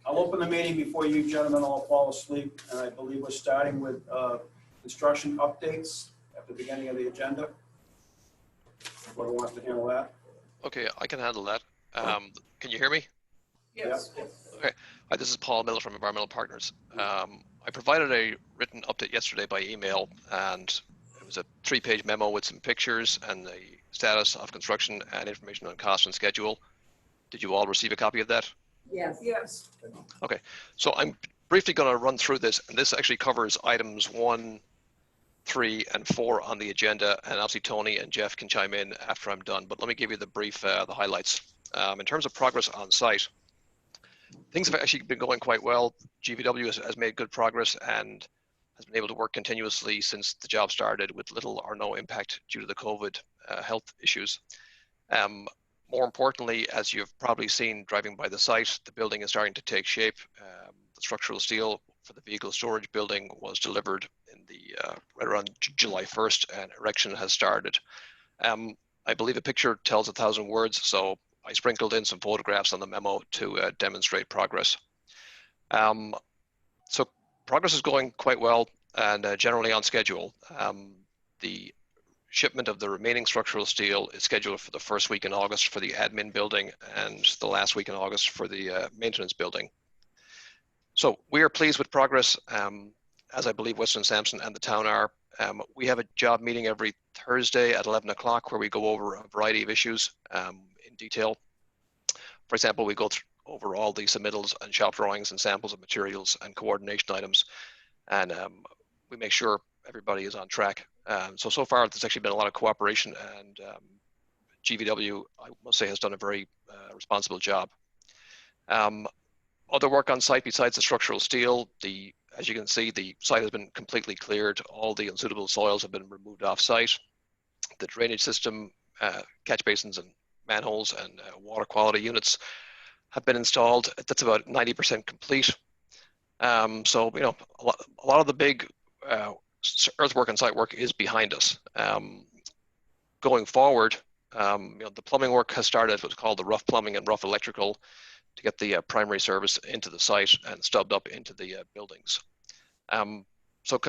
I'll open the meeting before you gentlemen all fall asleep, and I believe we're starting with construction updates at the beginning of the agenda. Whoever wants to handle that. Okay, I can handle that. Can you hear me? Yes. Okay. Hi, this is Paul Miller from Environmental Partners. I provided a written update yesterday by email, and it was a 3-page memo with some pictures and the status of construction and information on cost and schedule. Did you all receive a copy of that? Yes. Yes. Okay, so I'm briefly going to run through this, and this actually covers items 1, 3, and 4 on the agenda, and obviously Tony and Jeff can chime in after I'm done, but let me give you the brief, the highlights. In terms of progress on site, things have actually been going quite well. DPW has made good progress and has been able to work continuously since the job started with little or no impact due to the COVID health issues. More importantly, as you've probably seen driving by the site, the building is starting to take shape. The structural steel for the vehicle storage building was delivered in the right around July 1st, and erection has started. I believe a picture tells 1,000 words, so I sprinkled in some photographs on the memo to demonstrate progress. So progress is going quite well and generally on schedule. The shipment of the remaining structural steel is scheduled for the first week in August for the admin building and the last week in August for the maintenance building. So we are pleased with progress, as I believe Weston and Sampson and the town are. We have a job meeting every Thursday at 11 o'clock where we go over a variety of issues in detail. For example, we go over all the submittals and shop drawings and samples of materials and coordination items, and we make sure everybody is on track. So far, there's actually been a lot of cooperation, and GVW, I must say, has done a very responsible job. Other work on site besides the structural steel, as you can see, the site has been completely cleared. All the unsuitable soils have been removed off site. The drainage system, catch basins and manholes and water quality units have been installed. That's about 90% complete. So, you know, a lot of the big earthwork and site work is behind us. Going forward, you know, the plumbing work has started what's called the rough plumbing and rough electrical to get the primary service into the site and stubbed up into the buildings. So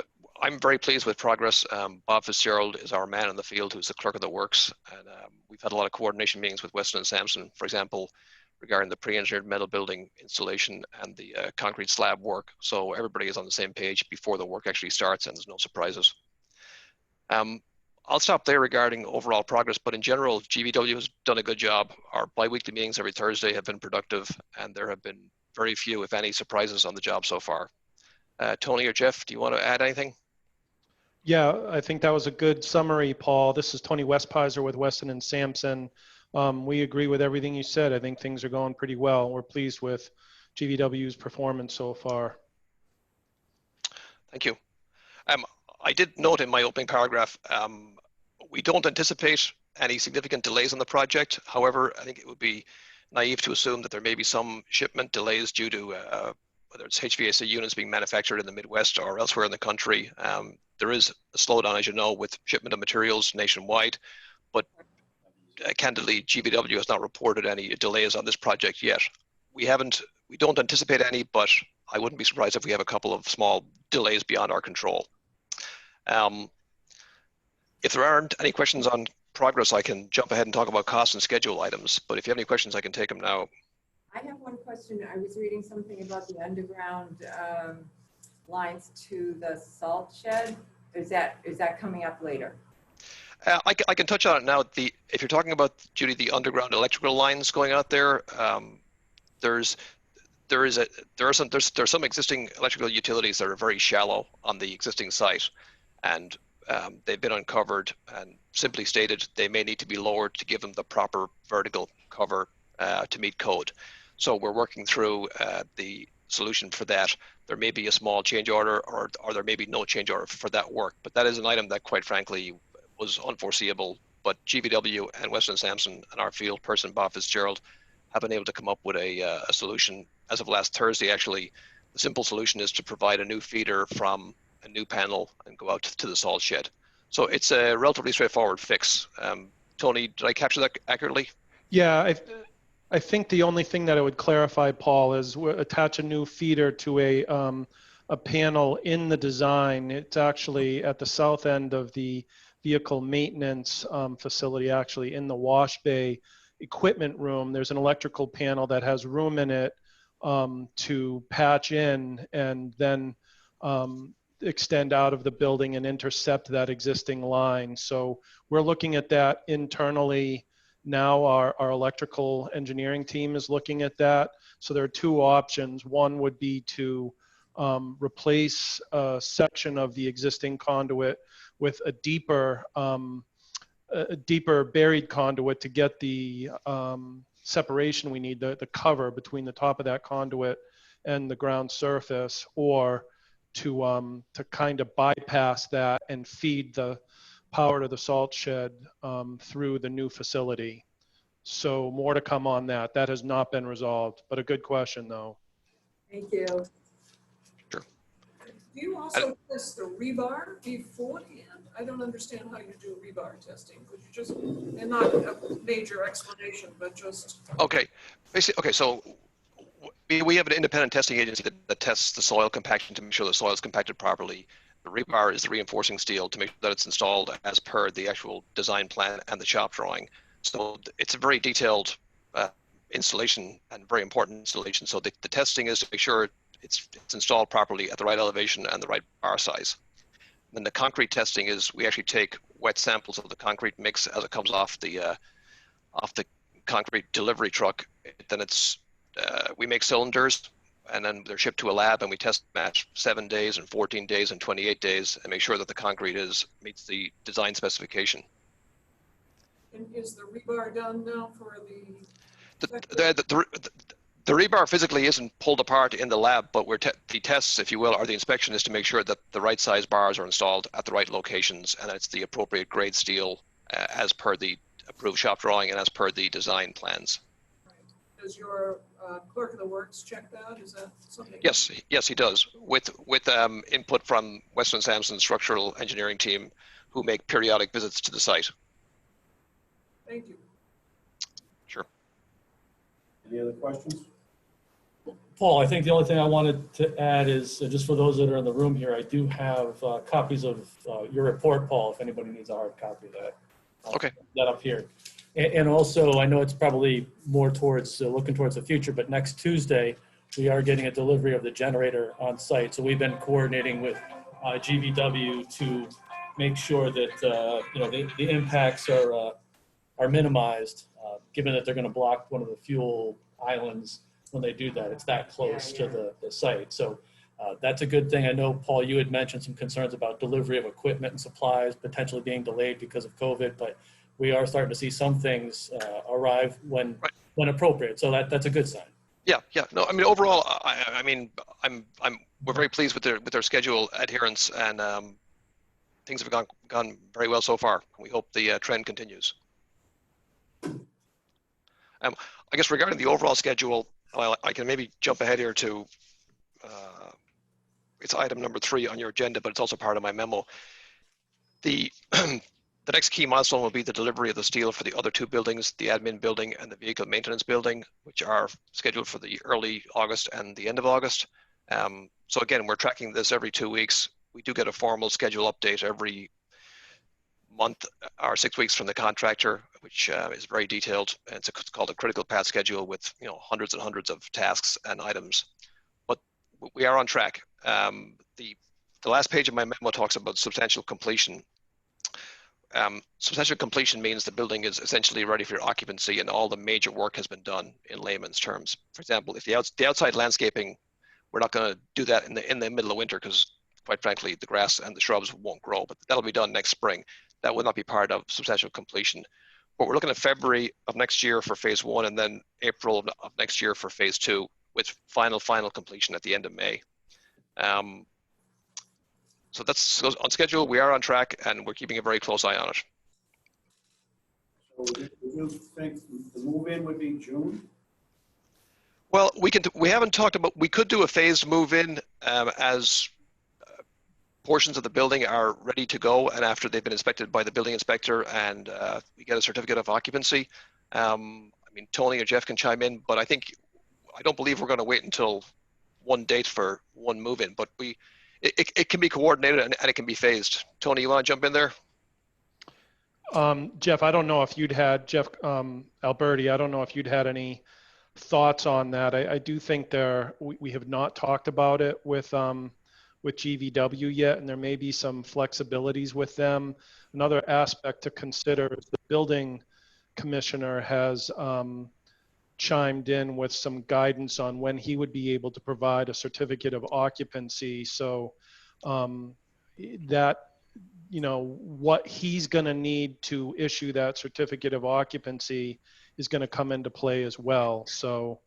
I'm very pleased with progress. Bob Fitzgerald is our man in the field who's the clerk of the works, and we've had a lot of coordination meetings with Weston and Sampson, for example, regarding the pre-engineered metal building installation and the concrete slab work. So everybody is on the same page before the work actually starts and there's no surprises. I'll stop there regarding overall progress, but in general, GVW has done a good job. Our bi-weekly meetings every Thursday have been productive, and there have been very few, if any, surprises on the job so far. Tony or Jeff, do you want to add anything? Yeah, I think that was a good summary, Paul. This is Tony Westpizer with Weston and Sampson. We agree with everything you said. I think things are going pretty well. We're pleased with GVW's performance so far. Thank you. I did note in my opening paragraph, we don't anticipate any significant delays on the project. However, I think it would be naive to assume that there may be some shipment delays due to whether it's HVAC units being manufactured in the Midwest or elsewhere in the country. There is a slowdown, as you know, with shipment of materials nationwide, but candidly, GVW has not reported any delays on this project yet. We don't anticipate any, but I wouldn't be surprised if we have a couple of small delays beyond our control. If there aren't any questions on progress, I can jump ahead and talk about cost and schedule items, but if you have any questions, I can take them now. I have one question. I was reading something about the underground lines to the salt shed. Is that coming up later? I can touch on it now. If you're talking about, Judy, the underground electrical lines going out there, there's some existing electrical utilities that are very shallow on the existing site, and they've been uncovered, and simply stated, they may need to be lowered to give them the proper vertical cover to meet code. So we're working through the solution for that. There may be a small change order, or there may be no change order for that work, but that is an item that, quite frankly, was unforeseeable. But GVW and Weston and Sampson and our field person, Bob Fitzgerald, have been able to come up with a solution. As of last Thursday, actually, the simple solution is to provide a new feeder from a new panel and go out to the salt shed. So it's a relatively straightforward fix. Tony, did I capture that accurately? Yeah, I think the only thing that I would clarify, Paul, is attach a new feeder to a panel in the design. It's actually at the south end of the vehicle maintenance facility, actually in the wash bay equipment room. There's an electrical panel that has room in it to patch in and then extend out of the building and intercept that existing line. So we're looking at that internally now. Our electrical engineering team is looking at that. So there are two options. One would be to replace a section of the existing conduit with a deeper buried conduit to get the separation we need, the cover between the top of that conduit and the ground surface, or to kind of bypass that and feed the power to the salt shed through the new facility. So more to come on that. That has not been resolved, but a good question though. Thank you. Sure. Do you also test the rebar beforehand? I don't understand how you do rebar testing. Could you just, and not a major explanation, but just. Okay. Basically, okay, so we have an independent testing agency that tests the soil compaction to make sure the soil is compacted properly. The rebar is the reinforcing steel to make sure that it's installed as per the actual design plan and the shop drawing. So it's a very detailed installation and very important installation. So the testing is to make sure it's installed properly at the right elevation and the right bar size. Then the concrete testing is we actually take wet samples of the concrete mix as it comes off the concrete delivery truck. Then it's we make cylinders and then they're shipped to a lab and we test match 7 days and 14 days and 28 days and make sure that the concrete meets the design specification. And is the rebar done now for the rebar physically isn't pulled apart in the lab, but the tests, if you will, or the inspection is to make sure that the right size bars are installed at the right locations and it's the appropriate grade steel as per the approved shop drawing and as per the design plans. Does your clerk of the works check that? Is that something? Yes, he does. With input from Weston Sampson's structural engineering team, who make periodic visits to the site. Thank you. Sure. Any other questions? Paul, I think the only thing I wanted to add is just for those that are in the room here, I do have copies of your report, Paul, if anybody needs a hard copy of that. Okay. That up here. And also, I know it's probably more towards looking towards the future, but next Tuesday, we are getting a delivery of the generator on site. So we've been coordinating with GVW to make sure that the impacts are minimized, given that they're going to block one of the fuel islands when they do that. It's that close to the site. So that's a good thing. I know, Paul, you had mentioned some concerns about delivery of equipment and supplies potentially being delayed because of COVID, but we are starting to see some things arrive when appropriate. So that's a good sign. Yeah. No, I mean, overall, we're very pleased with their schedule adherence, and things have gone very well so far. We hope the trend continues. I guess regarding the overall schedule, well, I can maybe jump ahead here to it's item number 3 on your agenda, but it's also part of my memo. The next key milestone will be the delivery of the steel for the other 2 buildings, the admin building and the vehicle maintenance building, which are scheduled for the early August and the end of August. So again, we're tracking this every 2 weeks. We do get a formal schedule update every month or 6 weeks from the contractor, which is very detailed. And it's called a critical path schedule with hundreds and hundreds of tasks and items. But we are on track. The last page of my memo talks about substantial completion. Substantial completion means the building is essentially ready for occupancy and all the major work has been done in layman's terms. For example, if the outside landscaping, we're not going to do that in the middle of winter because, quite frankly, the grass and the shrubs won't grow, but that'll be done next spring. That will not be part of substantial completion. But we're looking at February of next year for phase 1 and then April of next year for phase 2 with final completion at the end of May. So that's on schedule. We are on track, and we're keeping a very close eye on it. So would you think the move-in would be June? Well, we haven't talked about. We could do a phased move-in as portions of the building are ready to go, and after they've been inspected by the building inspector and we get a certificate of occupancy. I mean, Tony or Jeff can chime in, but I don't believe we're going to wait until one date for one move-in, but it can be coordinated and it can be phased. Tony, you want to jump in there? Jeff, I don't know if you'd had, Alberti, I don't know if you'd had any thoughts on that. I do think we have not talked about it with GVW yet, and there may be some flexibilities with them. Another aspect to consider is the building commissioner has chimed in with some guidance on when he would be able to provide a certificate of occupancy. So that, you know, what he's going to need to issue that certificate of occupancy is going to come into play as well. So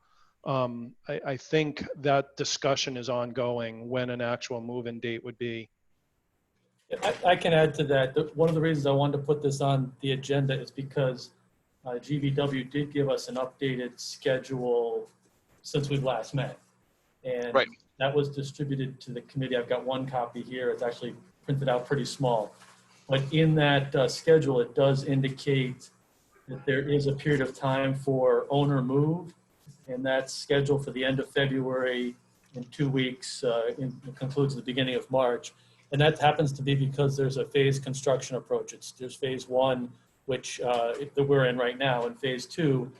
I think that discussion is ongoing when an actual move-in date would be. I can add to that. One of the reasons I wanted to put this on the agenda is because GVW did give us an updated schedule since we last met. And Right. that was distributed to the committee. I've got one copy here. It's actually printed out pretty small. But in that schedule, it does indicate that there is a period of time for owner move, and that's scheduled for the end of February. In 2 weeks. It concludes at the beginning of March. And that happens to be because there's a phased construction approach. There's phase one, which that we're in right now, and phase two,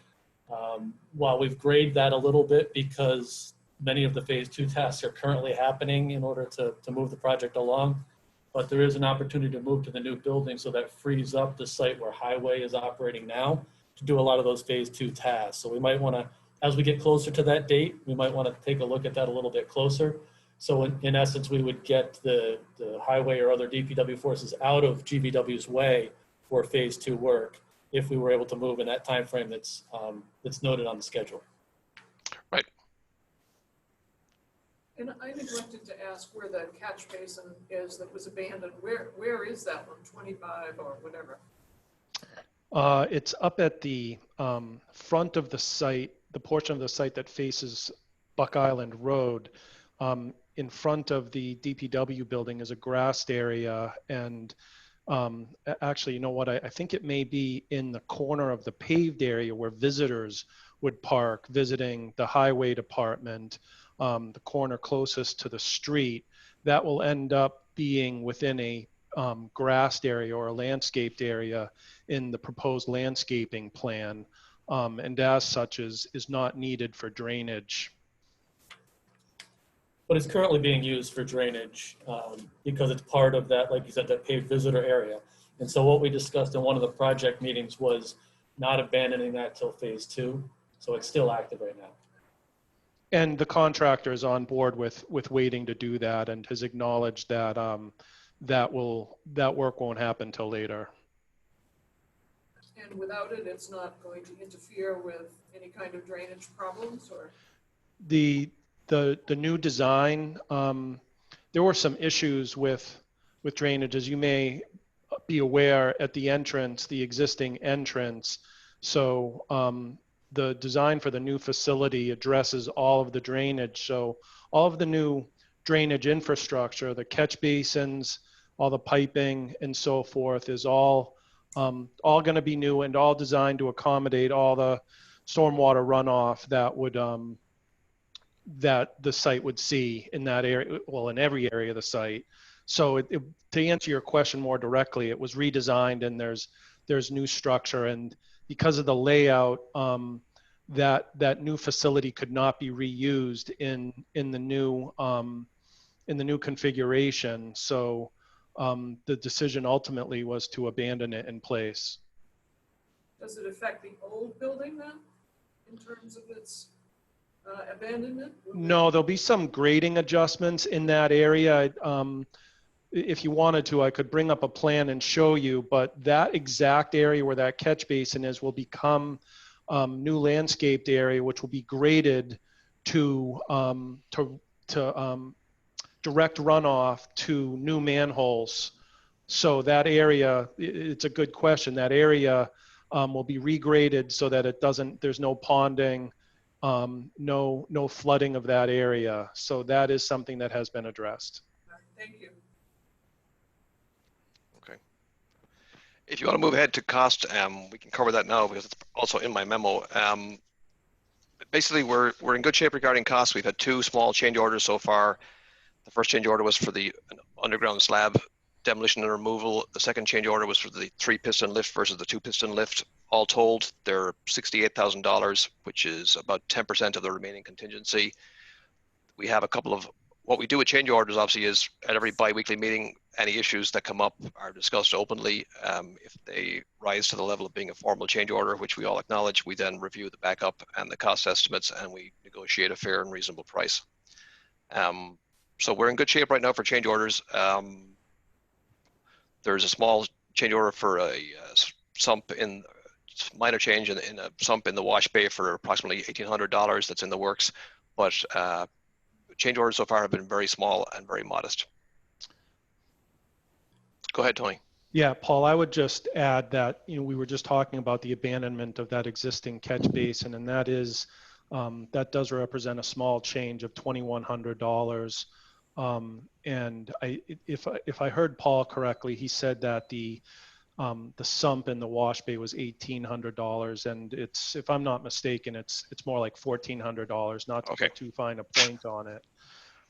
while we've graded that a little bit because many of the phase two tasks are currently happening in order to move the project along, but there is an opportunity to move to the new building, so that frees up the site where highway is operating now to do a lot of those phase two tasks. So we might want to, as we get closer to that date, we might want to take a look at that a little bit closer. So in essence, we would get the highway or other DPW forces out of GVW's way for phase two work if we were able to move in that time frame that's noted on the schedule. Right. And I neglected to ask where the catch basin is that was abandoned. Where is that one? 25 or whatever? It's up at the front of the site, the portion of the site that faces Buck Island Road. In front of the DPW building is a grassed area, and actually, you know what, I think it may be in the corner of the paved area where visitors would park visiting the highway department, the corner closest to the street. That will end up being within a grassed area or a landscaped area in the proposed landscaping plan, and as such is not needed for drainage. But it's currently being used for drainage because it's part of that, like you said, that paved visitor area. And so what we discussed in one of the project meetings was not abandoning that till phase two. So it's still active right now. And the contractor is on board with waiting to do that and has acknowledged that that work won't happen till later. And without it, it's not going to interfere with any kind of drainage problems, or? The new design, there were some issues with drainage, as you may be aware, at the entrance, the existing entrance. So the design for the new facility addresses all of the drainage. So all of the new drainage infrastructure, the catch basins, all the piping and so forth is all going to be new and all designed to accommodate all the stormwater runoff that would that the site would see in that area, well, in every area of the site. So to answer your question more directly, it was redesigned and there's new structure, and because of the layout, that new facility could not be reused in the new configuration. So the decision ultimately was to abandon it in place. Does it affect the old building then, in terms of its abandonment? No, there'll be some grading adjustments in that area. If you wanted to, I could bring up a plan and show you, but that exact area where that catch basin is will become new landscaped area, which will be graded to direct runoff to new manholes. So that area, it's a good question. That area will be regraded so that there's no ponding, no flooding of that area. So that is something that has been addressed. Thank you. If you want to move ahead to cost, we can cover that now because it's also in my memo. Basically, we're in good shape regarding costs. We've had 2 small change orders so far. The first change order was for the underground slab demolition and removal. The second change order was for the 3-piston lift versus the 2-piston lift. All told, they're $68,000, which is about 10% of the remaining contingency. We have a couple of, what we do with change orders obviously is at every bi-weekly meeting, any issues that come up are discussed openly. If they rise to the level of being a formal change order, which we all acknowledge, we then review the backup and the cost estimates and we negotiate a fair and reasonable price. So we're in good shape right now for change orders. There's a small change order for a sump in, minor change in a sump in the wash bay for approximately $1,800 that's in the works, but change orders so far have been very small and very modest. Go ahead, Tony. Yeah, Paul, I would just add that, we were just talking about the abandonment of that existing catch basin, and that is, that does represent a small change of $2,100. And if I heard Paul correctly, he said that the sump in the wash bay was $1,800, and it's, if I'm not mistaken, it's more like $1,400, not to put too fine a point on it.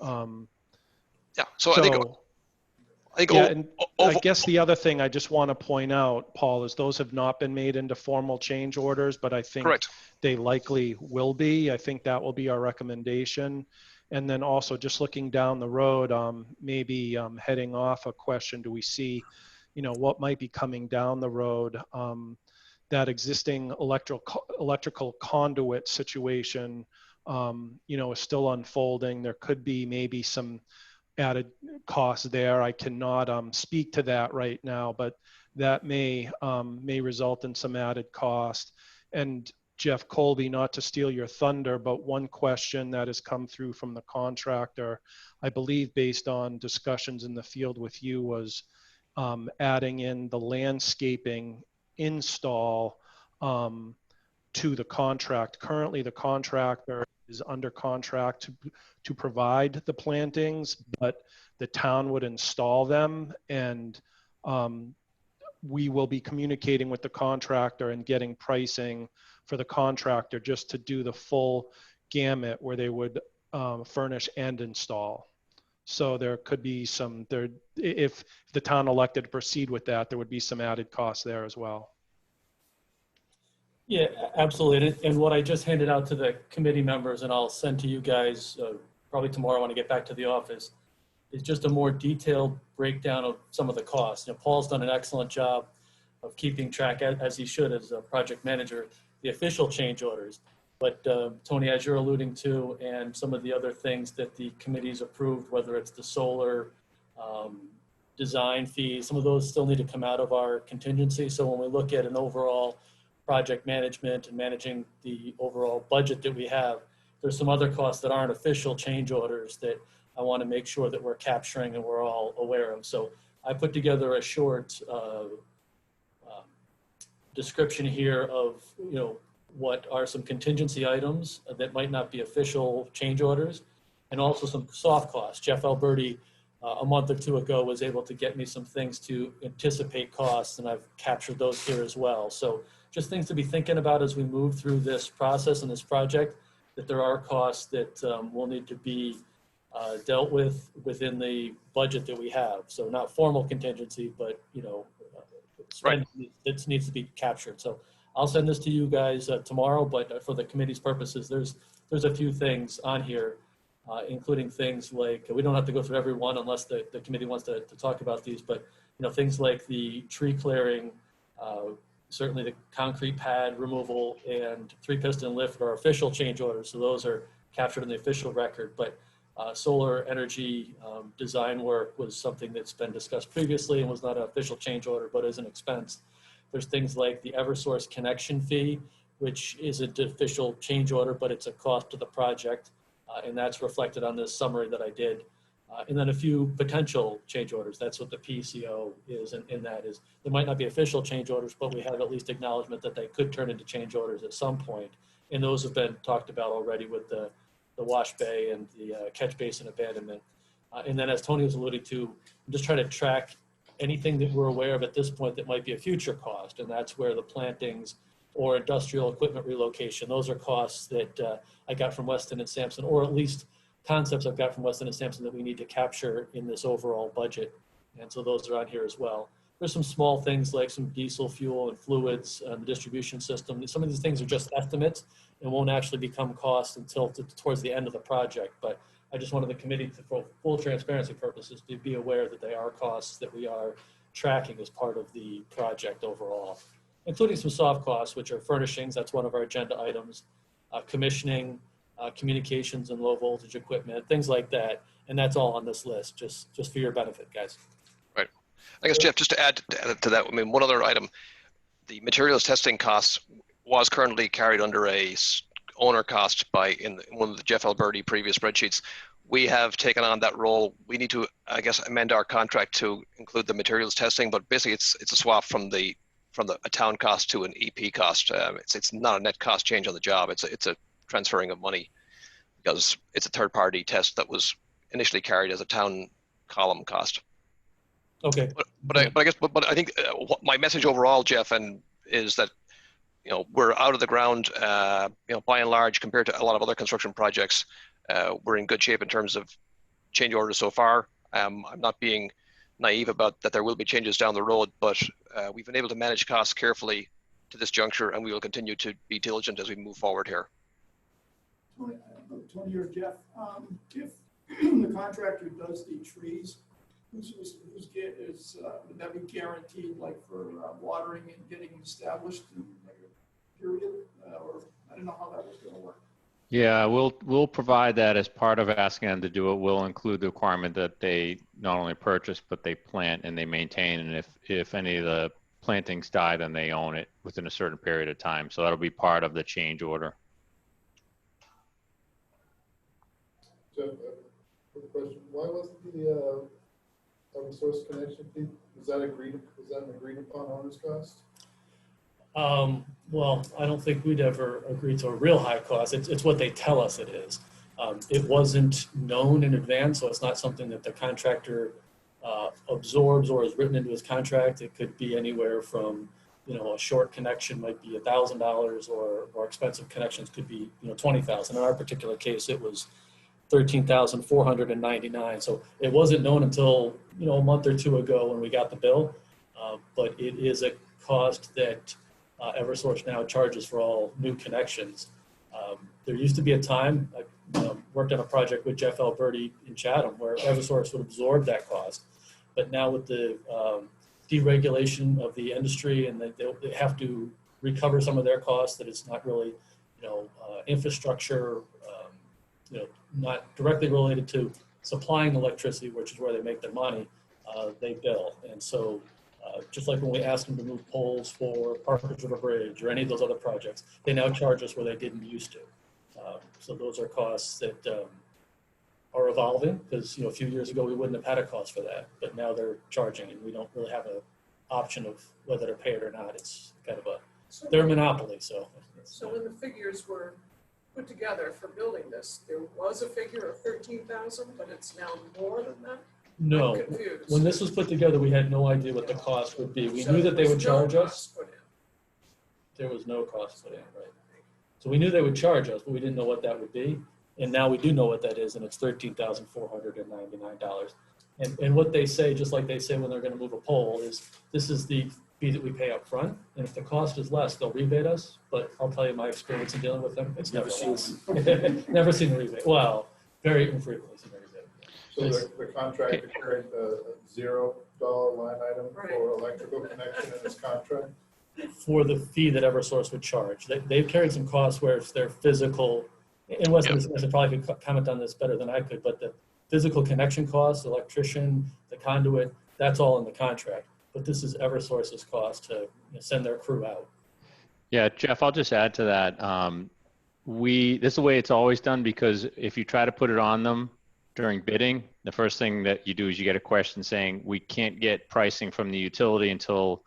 Yeah, so I think yeah, and I guess the other thing I just want to point out, Paul, is those have not been made into formal change orders, but I think they likely will be. I think that will be our recommendation. And then also just looking down the road, maybe heading off a question, do we see, what might be coming down the road? That existing electrical conduit situation, is still unfolding. There could be maybe some added costs there. I cannot speak to that right now, but that may result in some added cost. And Jeff Colby, not to steal your thunder, but one question that has come through from the contractor, I believe based on discussions in the field with you, was adding in the landscaping install to the contract. Currently, the contractor is under contract to provide the plantings, but the town would install them, and we will be communicating with the contractor and getting pricing for the contractor just to do the full gamut where they would furnish and install. So there could be some, if the town elected to proceed with that, there would be some added costs there as well. Yeah, absolutely. And what I just handed out to the committee members, and I'll send to you guys probably tomorrow when I get back to the office, is just a more detailed breakdown of some of the costs. Paul's done an excellent job of keeping track, as he should as a project manager, the official change orders. But Tony, as you're alluding to, and some of the other things that the committee's approved, whether it's the solar design fees, some of those still need to come out of our contingency. So when we look at an overall project management and managing the overall budget that we have, there's some other costs that aren't official change orders that I want to make sure that we're capturing and we're all aware of. So I put together a short description here of, what are some contingency items that might not be official change orders, and also some soft costs. Jeff Alberti, a month or two ago, was able to get me some things to anticipate costs, and I've captured those here as well. So just things to be thinking about as we move through this process and this project, that there are costs that will need to be dealt with within the budget that we have. So not formal contingency, but spend that needs to be captured. So I'll send this to you guys tomorrow, but for the committee's purposes, there's a few things on here, including things like, we don't have to go through every one unless the committee wants to talk about these, but things like the tree clearing, certainly the concrete pad removal and 3-piston lift are official change orders. So those are captured in the official record, but solar energy design work was something that's been discussed previously and was not an official change order, but is an expense. There's things like the Eversource connection fee, which is an official change order, but it's a cost to the project. And that's reflected on this summary that I did. And then a few potential change orders. That's what the PCO is, and that is, there might not be official change orders, but we have at least acknowledgement that they could turn into change orders at some point. And those have been talked about already with the wash bay and the catch basin abandonment. And then as Tony was alluding to, I'm just trying to track anything that we're aware of at this point that might be a future cost, and that's where the plantings or industrial equipment relocation, those are costs that I got from Weston and Sampson, or at least concepts I've got from Weston and Sampson that we need to capture in this overall budget. And so those are on here as well. There's some small things like some diesel fuel and fluids, the distribution system. Some of these things are just estimates and won't actually become costs until towards the end of the project. But I just wanted the committee to, for full transparency purposes, to be aware that they are costs that we are tracking as part of the project overall, including some soft costs, which are furnishings. That's one of our agenda items, commissioning, communications and low voltage equipment, things like that. And that's all on this list, just for your benefit, guys. Right. I guess, Jeff, just to add to that, I mean, one other item, the materials testing costs was currently carried under a owner cost in one of the Jeff Alberti previous spreadsheets. We have taken on that role. We need to, I guess, amend our contract to include the materials testing, but basically it's a swap from a town cost to an EP cost. It's not a net cost change on the job. It's a transferring of money because it's a third party test that was initially carried as a town column cost. Okay. But I think my message overall, Jeff, is that, you know, we're out of the ground, you know, by and large, compared to a lot of other construction projects. We're in good shape in terms of change orders so far. I'm not being naive about that there will be changes down the road, but we've been able to manage costs carefully to this juncture, and we will continue to be diligent as we move forward here. Tony or Jeff, if the contractor does the trees, would that be guaranteed, like for watering and getting established in like a period, or I don't know how that was going to work. Yeah, we'll provide that as part of asking them to do it. We'll include the requirement that they not only purchase, but they plant and they maintain. And if any of the plantings die, then they own it within a certain period of time. So that'll be part of the change order. Jeff, quick question. Why wasn't the source connection fee, was that an agreed upon owner's cost? Well, I don't think we'd ever agree to a real high cost. It's what they tell us it is. It wasn't known in advance, so it's not something that the contractor absorbs or is written into his contract. It could be anywhere from, you know, a short connection might be $1,000, or more expensive connections could be, you know, $20,000. In our particular case, it was $13,499. So it wasn't known until, you know, a month or two ago when we got the bill. But it is a cost that Eversource now charges for all new connections. There used to be a time, I worked on a project with Jeff Alberti in Chatham where Eversource would absorb that cost. But now with the deregulation of the industry, and they have to recover some of their costs, that it's not really, you know, infrastructure, you know, not directly related to supplying electricity, which is where they make their money, they bill. And so just like when we asked them to move poles for Parker's River Bridge or any of those other projects, they now charge us where they didn't used to. So those are costs that are evolving, because, you know, a few years ago we wouldn't have had a cost for that, but now they're charging, and we don't really have an option of whether to pay it or not. It's kind of they're a monopoly. So when the figures were put together for building this, there was a figure of 13,000, but it's now more than that? no, I'm confused. when this was put together, we had no idea what the cost would be. We So knew that they there would was no charge us. cost put in. There was no cost put in, right? So we knew they would charge us, but we didn't know what that would be. And now we do know what that is, and it's $13,499. And what they say, just like they say when they're going to move a pole, is this is the fee that we pay up front. And if the cost is less, they'll rebate us. But I'll tell you my experience in dealing with them, it's never less. Never seen a rebate. Well, very infrequently seen a rebate. So the contractor carried a $0 line item for electrical connection in his contract? For the fee that Eversource would charge. They've carried some costs where it's their physical, and Weston probably could comment on this better than I could, but the physical connection costs, electrician, the conduit, that's all in the contract. But this is Eversource's cost to, you know, send their crew out. Yeah, Jeff, I'll just add to that. This is the way it's always done, because if you try to put it on them during bidding, the first thing that you do is you get a question saying, we can't get pricing from the utility until,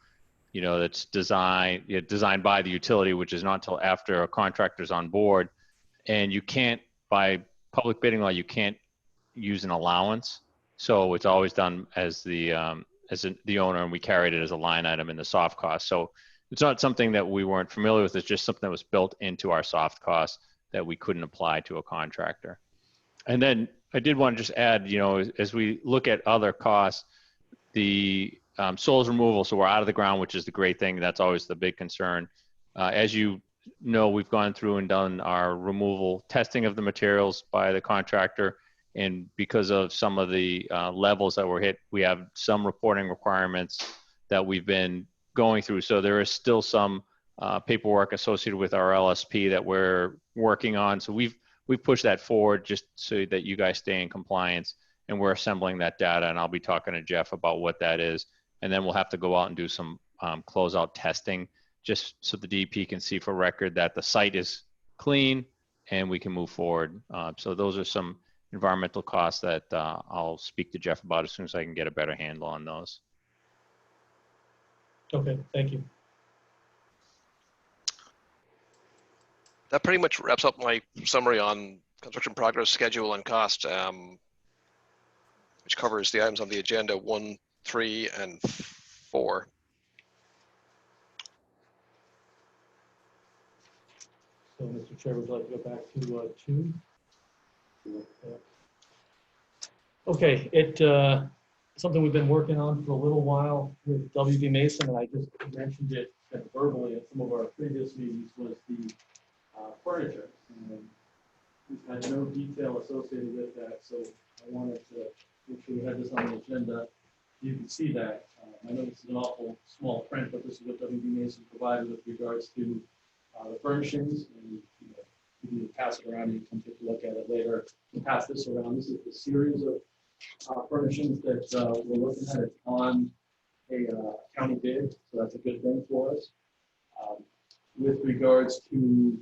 you know, it's designed by the utility, which is not until after a contractor's on board. And you can't, by public bidding law, you can't use an allowance. So it's always done as the owner, and we carried it as a line item in the soft cost. So it's not something that we weren't familiar with. It's just something that was built into our soft costs that we couldn't apply to a contractor. And then I did want to just add, you know, as we look at other costs, the soils removal, so we're out of the ground, which is the great thing. That's always the big concern. As you know, we've gone through and done our removal testing of the materials by the contractor. And because of some of the levels that were hit, we have some reporting requirements that we've been going through. So there is still some paperwork associated with our LSP that we're working on. So we've pushed that forward just so that you guys stay in compliance, and we're assembling that data, and I'll be talking to Jeff about what that is. And then we'll have to go out and do some closeout testing just so the DP can see for record that the site is clean and we can move forward. So those are some environmental costs that I'll speak to Jeff about as soon as I can get a better handle on those. Okay, thank you. That pretty much wraps up my summary on construction progress, schedule, and cost, which covers the items on the agenda 1, 3, and 4. So, Mr. Chair, would you like to go back to 2? Okay, something we've been working on for a little while with WB Mason, and I just mentioned it verbally at some of our previous meetings, was the furniture. And we've had no detail associated with that, so I wanted to make sure we had this on the agenda. You can see that. I know this is an awful small print, but this is what WB Mason provided with regards to the furnishings. And you can pass it around, you can take a look at it later. We'll pass this around. This is the series of furnishings that we're looking at. It's on a county bid, so that's a good thing for us. With regards to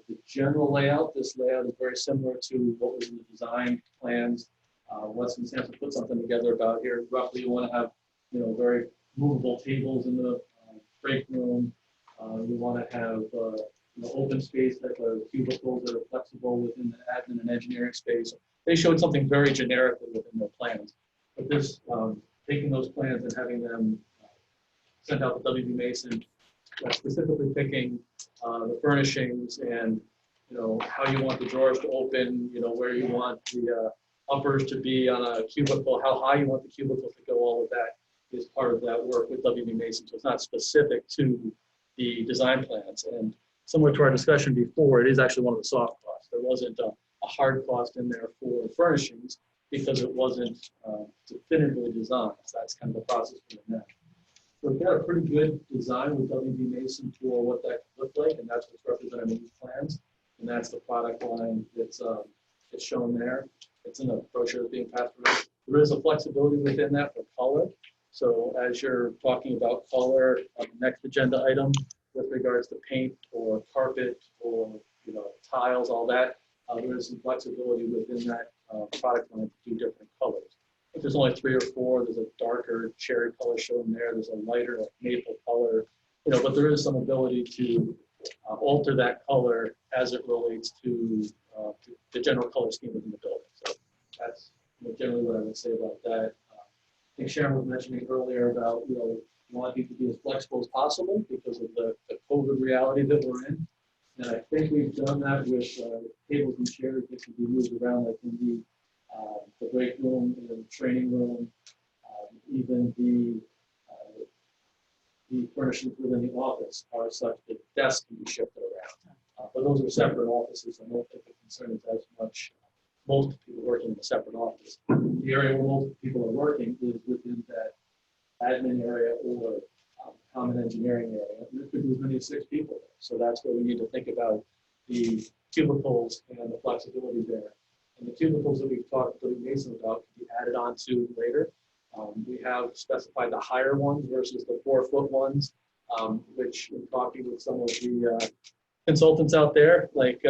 the general layout, this layout is very similar to what was in the design plans. Weston Sampson put something together about here. Roughly, you want to have, very movable tables in the break room. You want to have open space like cubicles that are flexible within the admin and engineering space. They showed something very generically within their plans. But this, taking those plans and having them sent out to WB Mason, specifically picking the furnishings and how you want the drawers to open, where you want the uppers to be on a cubicle, how high you want the cubicle to go, all of that is part of that work with WB Mason. So it's not specific to the design plans. And similar to our discussion before, it is actually one of the soft costs. There wasn't a hard cost in there for furnishings because it wasn't definitively designed. So that's kind of the process for the next. So we've got a pretty good design with WB Mason for what that could look like, and that's what's represented in these plans. And that's the product line that's it's shown there. It's in a brochure that's being passed around. There is a flexibility within that for color. So as you're talking about color on the next agenda item with regards to paint or carpet or tiles, all that, there is some flexibility within that product line to do different colors. If there's only 3 or 4, there's a darker cherry color shown there. There's a lighter maple color, but there is some ability to alter that color as it relates to the general color scheme within the building. So that's generally what I would say about that. I think Sharon was mentioning earlier about wanting to be as flexible as possible because of the COVID reality that we're in. And I think we've done that with tables and chairs that can be moved around, like in the break room, the training room, even the furnishings within the office are such that desks can be shifted around. But those are separate offices. I don't think the concern is as much most people working in a separate office. The area where most people are working is within that admin area or common engineering area. And there could be as many as 6 people there. So that's where we need to think about the cubicles and the flexibility there. And the cubicles that we've talked to Mason about can be added on to later. We have specified the higher ones versus the 4-foot ones, which in talking with some of the consultants out there, like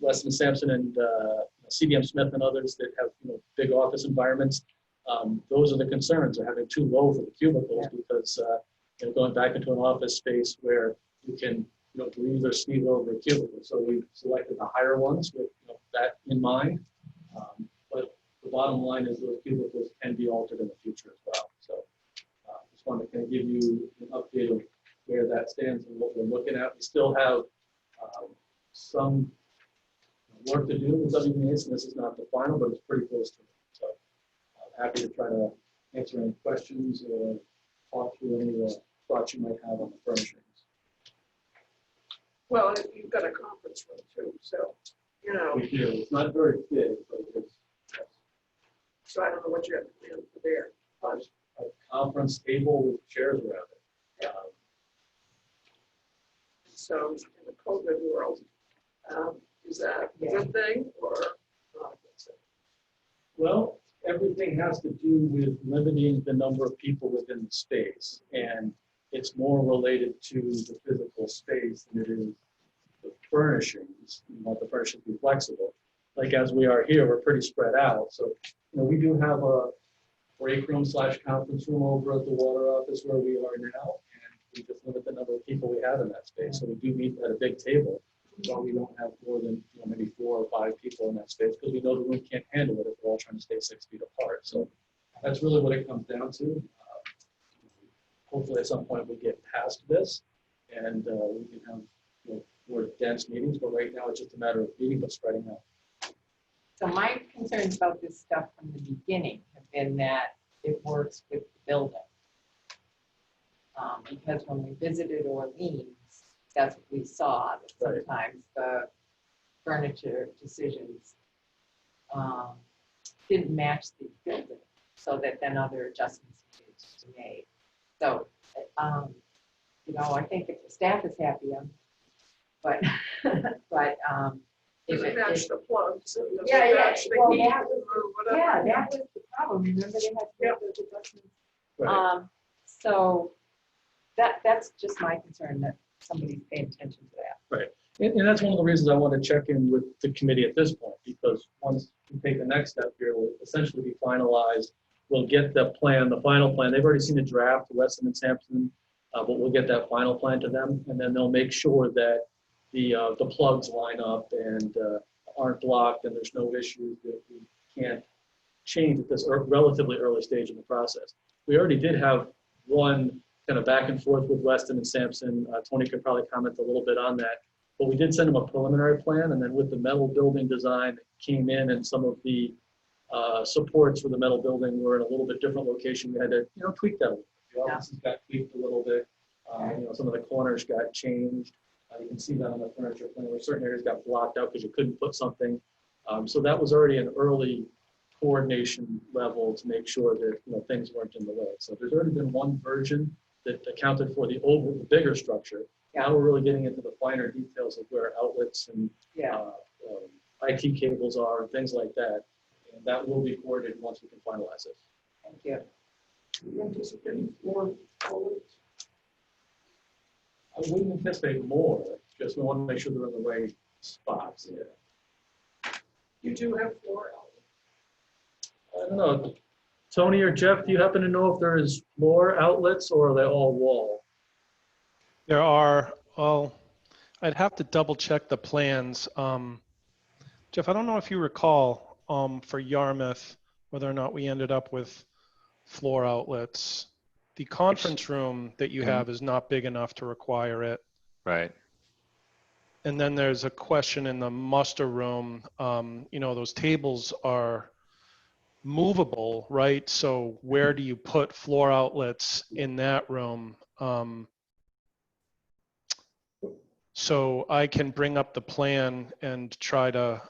Weston Sampson and CDM Smith and others that have big office environments, those are the concerns of having too low for the cubicles because going back into an office space where you can breathe or sneeze over a cubicle. So we selected the higher ones with that in mind. But the bottom line is those cubicles can be altered in the future as well. So just wanted to kind of give you an update of where that stands and what we're looking at. We still have some work to do with WBAs, and this is not the final, but it's pretty close to it. So I'm happy to try to answer any questions or talk through any thoughts you might have on the furnishings. Well, you've got a conference room too, so, you know, We do. It's not very big, but it's so I don't know what you have planned for there. a conference table with chairs around it. So in the COVID world, is that a good thing or not a good thing? Well, everything has to do with limiting the number of people within the space. And it's more related to the physical space than it is the furnishings. You want the furnishings to be flexible. Like as we are here, we're pretty spread out. So, you know, we do have a break room / conference room over at the water office where we are now. And we just limit the number of people we have in that space. So we do meet at a big table. But we don't have more than maybe 4 or 5 people in that space because we know the room can't handle it if we're all trying to stay 6 feet apart. So that's really what it comes down to. Hopefully at some point we get past this and we can have more dense meetings, but right now it's just a matter of meeting but spreading out. So my concerns about this stuff from the beginning have been that it works with the building. Because when we visited Orleans, that's what we saw, that sometimes the furniture decisions didn't match the building, so that then other adjustments needed to be made. So, I think if the staff is happy, but Does it match the plugs? Does it Yeah, match the well, heat that was- or whatever? yeah, that was the problem. Remember they had to make those adjustments. Right. So that's just my concern, that somebody's paying attention to that. And that's one of the reasons I want to check in with the committee at this point, because once we take the next step here, we'll essentially be finalized. We'll get the plan, the final plan. They've already seen the draft, Weston and Sampson, but we'll get that final plan to them, and then they'll make sure that the plugs line up and aren't blocked, and there's no issues that we can't change at this relatively early stage in the process. We already did have one kind of back and forth with Weston and Sampson. Tony could probably comment a little bit on that. But we did send them a preliminary plan, and then with the metal building design that came in and some of the supports for the metal building were in a little bit different location, we had to tweak that a little bit. The offices got tweaked a little bit. Some of the corners got changed. You can see that on the furniture plan where certain areas got blocked out because you couldn't put something. So that was already an early coordination level to make sure that things weren't in the way. So there's already been one version that accounted for the bigger structure. Now we're really getting into the finer details of where outlets and IT cables are and things like that. And that will be coordinated once we can finalize it. Thank you. Do you anticipate more outlets? I wouldn't anticipate more, just we want to make sure they're in the right spots. You do have 4 outlets. I don't know. Tony or Jeff, do you happen to know if there is floor outlets or are they all wall? There are, I'd have to double check the plans. Jeff, I don't know if you recall for Yarmouth, whether or not we ended up with floor outlets. The conference room that you have is not big enough to require it. Right. And then there's a question in the muster room. Those tables are movable, right? So where do you put floor outlets in that room? So I can bring up the plan and try to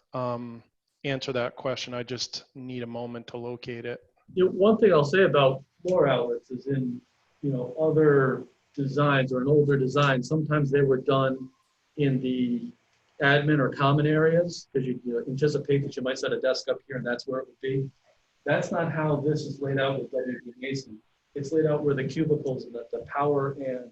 answer that question. I just need a moment to locate it. One thing I'll say about floor outlets is in other designs or an older design, sometimes they were done in the admin or common areas because you anticipate that you might set a desk up here and that's where it would be. That's not how this is laid out with WBAC. It's laid out where the cubicles and the power and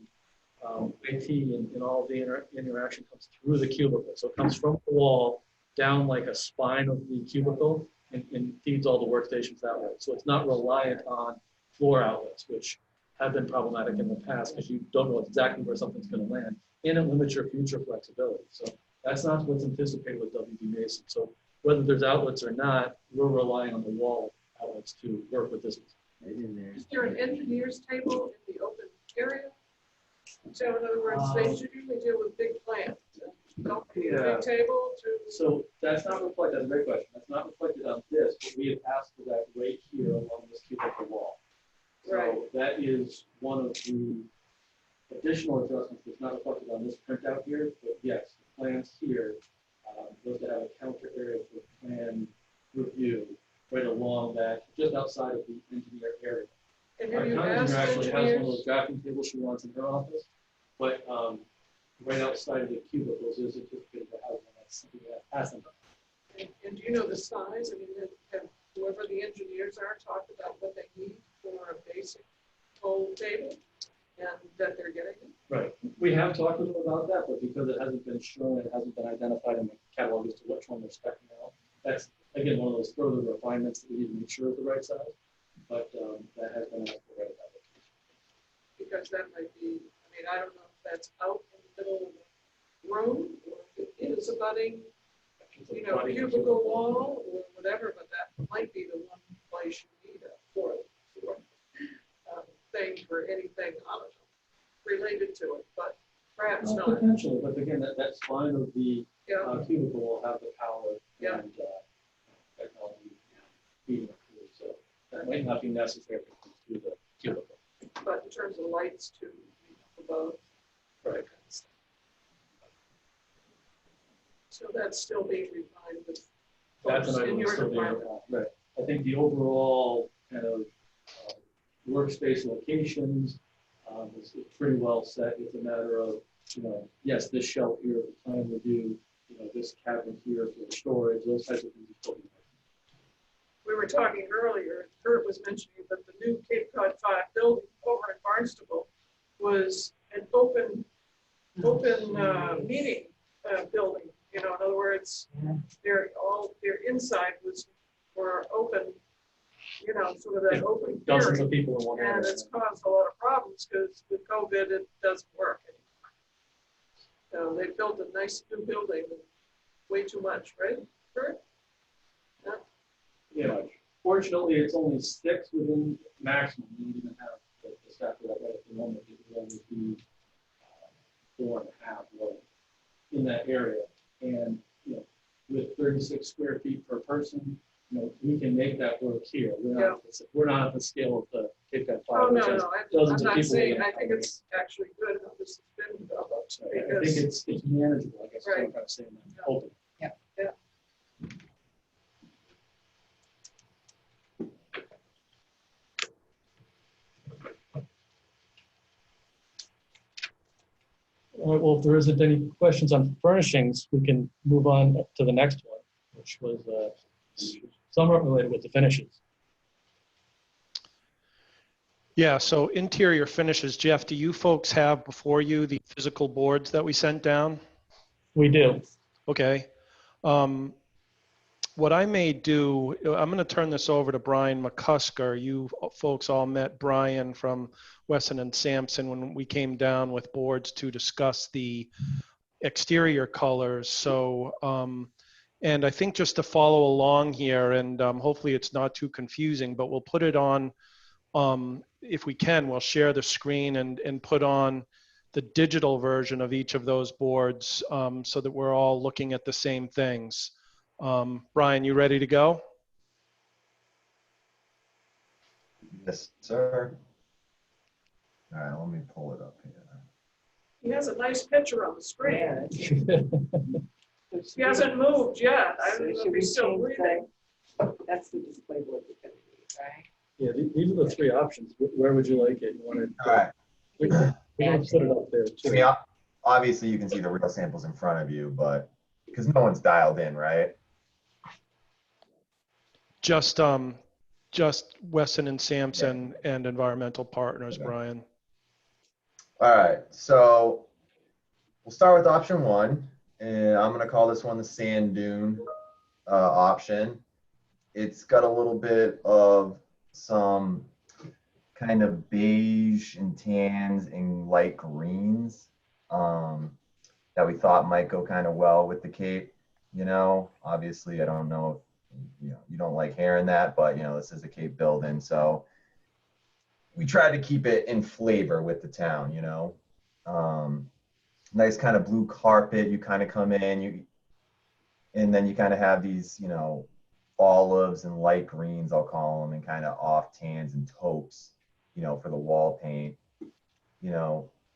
IT and all the interaction comes through the cubicle. So it comes from the wall down like a spine of the cubicle and feeds all the workstations that way. So it's not reliant on floor outlets, which have been problematic in the past because you don't know exactly where something's going to land, and it limits your future flexibility. So that's not what's anticipated with WB Mason. So whether there's outlets or not, we're relying on the wall outlets to work with this Is there an engineer's table in the open area? So in other words, they usually deal with big plans. Don't be a big table to. So that's not reflected, that's a great question. That's not reflected on this, but we have asked for that right here along this cubicle wall. Right. So that is one of the additional adjustments that's not reflected on this printout here, but yes, the plans here, those that have a counter area for plan review right along that, just outside of the engineer area. And Our have you town asked engineer actually has one of engineers? those drafting tables she wants in her office, but right outside of the cubicles is anticipated to have one. That's something that has them. And do you know the size? I mean, have whoever the engineers are talked about what they need for a basic whole table and that they're getting it? Right. We have talked to them about that, but because it hasn't been shown, it hasn't been identified in the catalog as to which one they're specing out. That's, again, one of those further refinements that we need to make sure is the right size. But that has been asked for right about it. Because that might be, I mean, I don't know if that's out in the middle of the room or if it is abutting, you know, cubicle wall or whatever, but that might be the one place you need a fourth thing for anything, I don't know, related to it, but perhaps not. Potentially, but again, that spine of the Yeah, cubicle will have the power Yeah. and technology feeding it through. So that might not be necessary to come through the cubicle. but in terms of lights to above. Right. That kind of stuff. So that's still being refined with That's folks an in item your that's still being department. refined. Right. I think the overall kind of workspace locations is pretty well set. It's a matter of, you know, yes, this shelf here, the plan review, you know, this cabinet here for the storage, those types of things. Are still being We were talking earlier, Kurt was mentioning that the new Cape Cod 5 building over in Barnstable was an open meeting building. You know, in other words, their inside were open, you know, sort of that open dozens hearing. of people in one area. And it's caused a lot of problems because with COVID, it doesn't work anymore. So they built a nice new building, way too much, right, Kurt? Yeah. Yeah, fortunately, it's only 6 within maximum. You don't even have the staff for that right at the moment. It would only be 4.5 really in that area. And, you know, with 36 square feet per person, you know, we can make that work here. We're not at the scale of the Cape Cod 5. Oh, no, which has no, I'm dozens of not people saying, in I it. think it's actually good how this has been developed. I think Because, it's manageable, I guess, is what I'm Right. trying to say. Open. All right, well, if there isn't any questions on furnishings, we can move on to the next one, which was somewhat related with the finishes. Yeah, so interior finishes. Jeff, do you folks have before you the physical boards that we sent down? We do. Okay. What I may do, I'm going to turn this over to Brian McCusker. You folks all met Brian from Wesson and Sampson when we came down with boards to discuss the exterior colors. So, and I think just to follow along here, and hopefully it's not too confusing, but we'll put it on, if we can, we'll share the screen and put on the digital version of each of those boards so that we're all looking at the same things. Brian, you ready to go? Yes, sir. All right, let me pull it up here. he has a nice picture on the screen. He hasn't moved yet. I don't know if he's still breathing. That's the display board you're gonna need, right? Yeah, these are the 3 options. Where would you like it? You want it? All right. We can put it up there I too. mean, obviously you can see the real samples in front of you, but because no one's dialed in, right? Just Wesson and Sampson and environmental partners, Okay. Brian. All right, so we'll start with option 1, and I'm gonna call this one the sand dune option. It's got a little bit of some kind of beige and tans and light greens that we thought might go kind of well with the Cape. You know, obviously I don't know if you don't like hearing that, but you know, this is a Cape building, so we tried to keep it in flavor with the town, nice kind of blue carpet. You kind of come in, and then you kind of have these, olives and light greens, I'll call them, and kind of off tans and taupes, for the wall paint.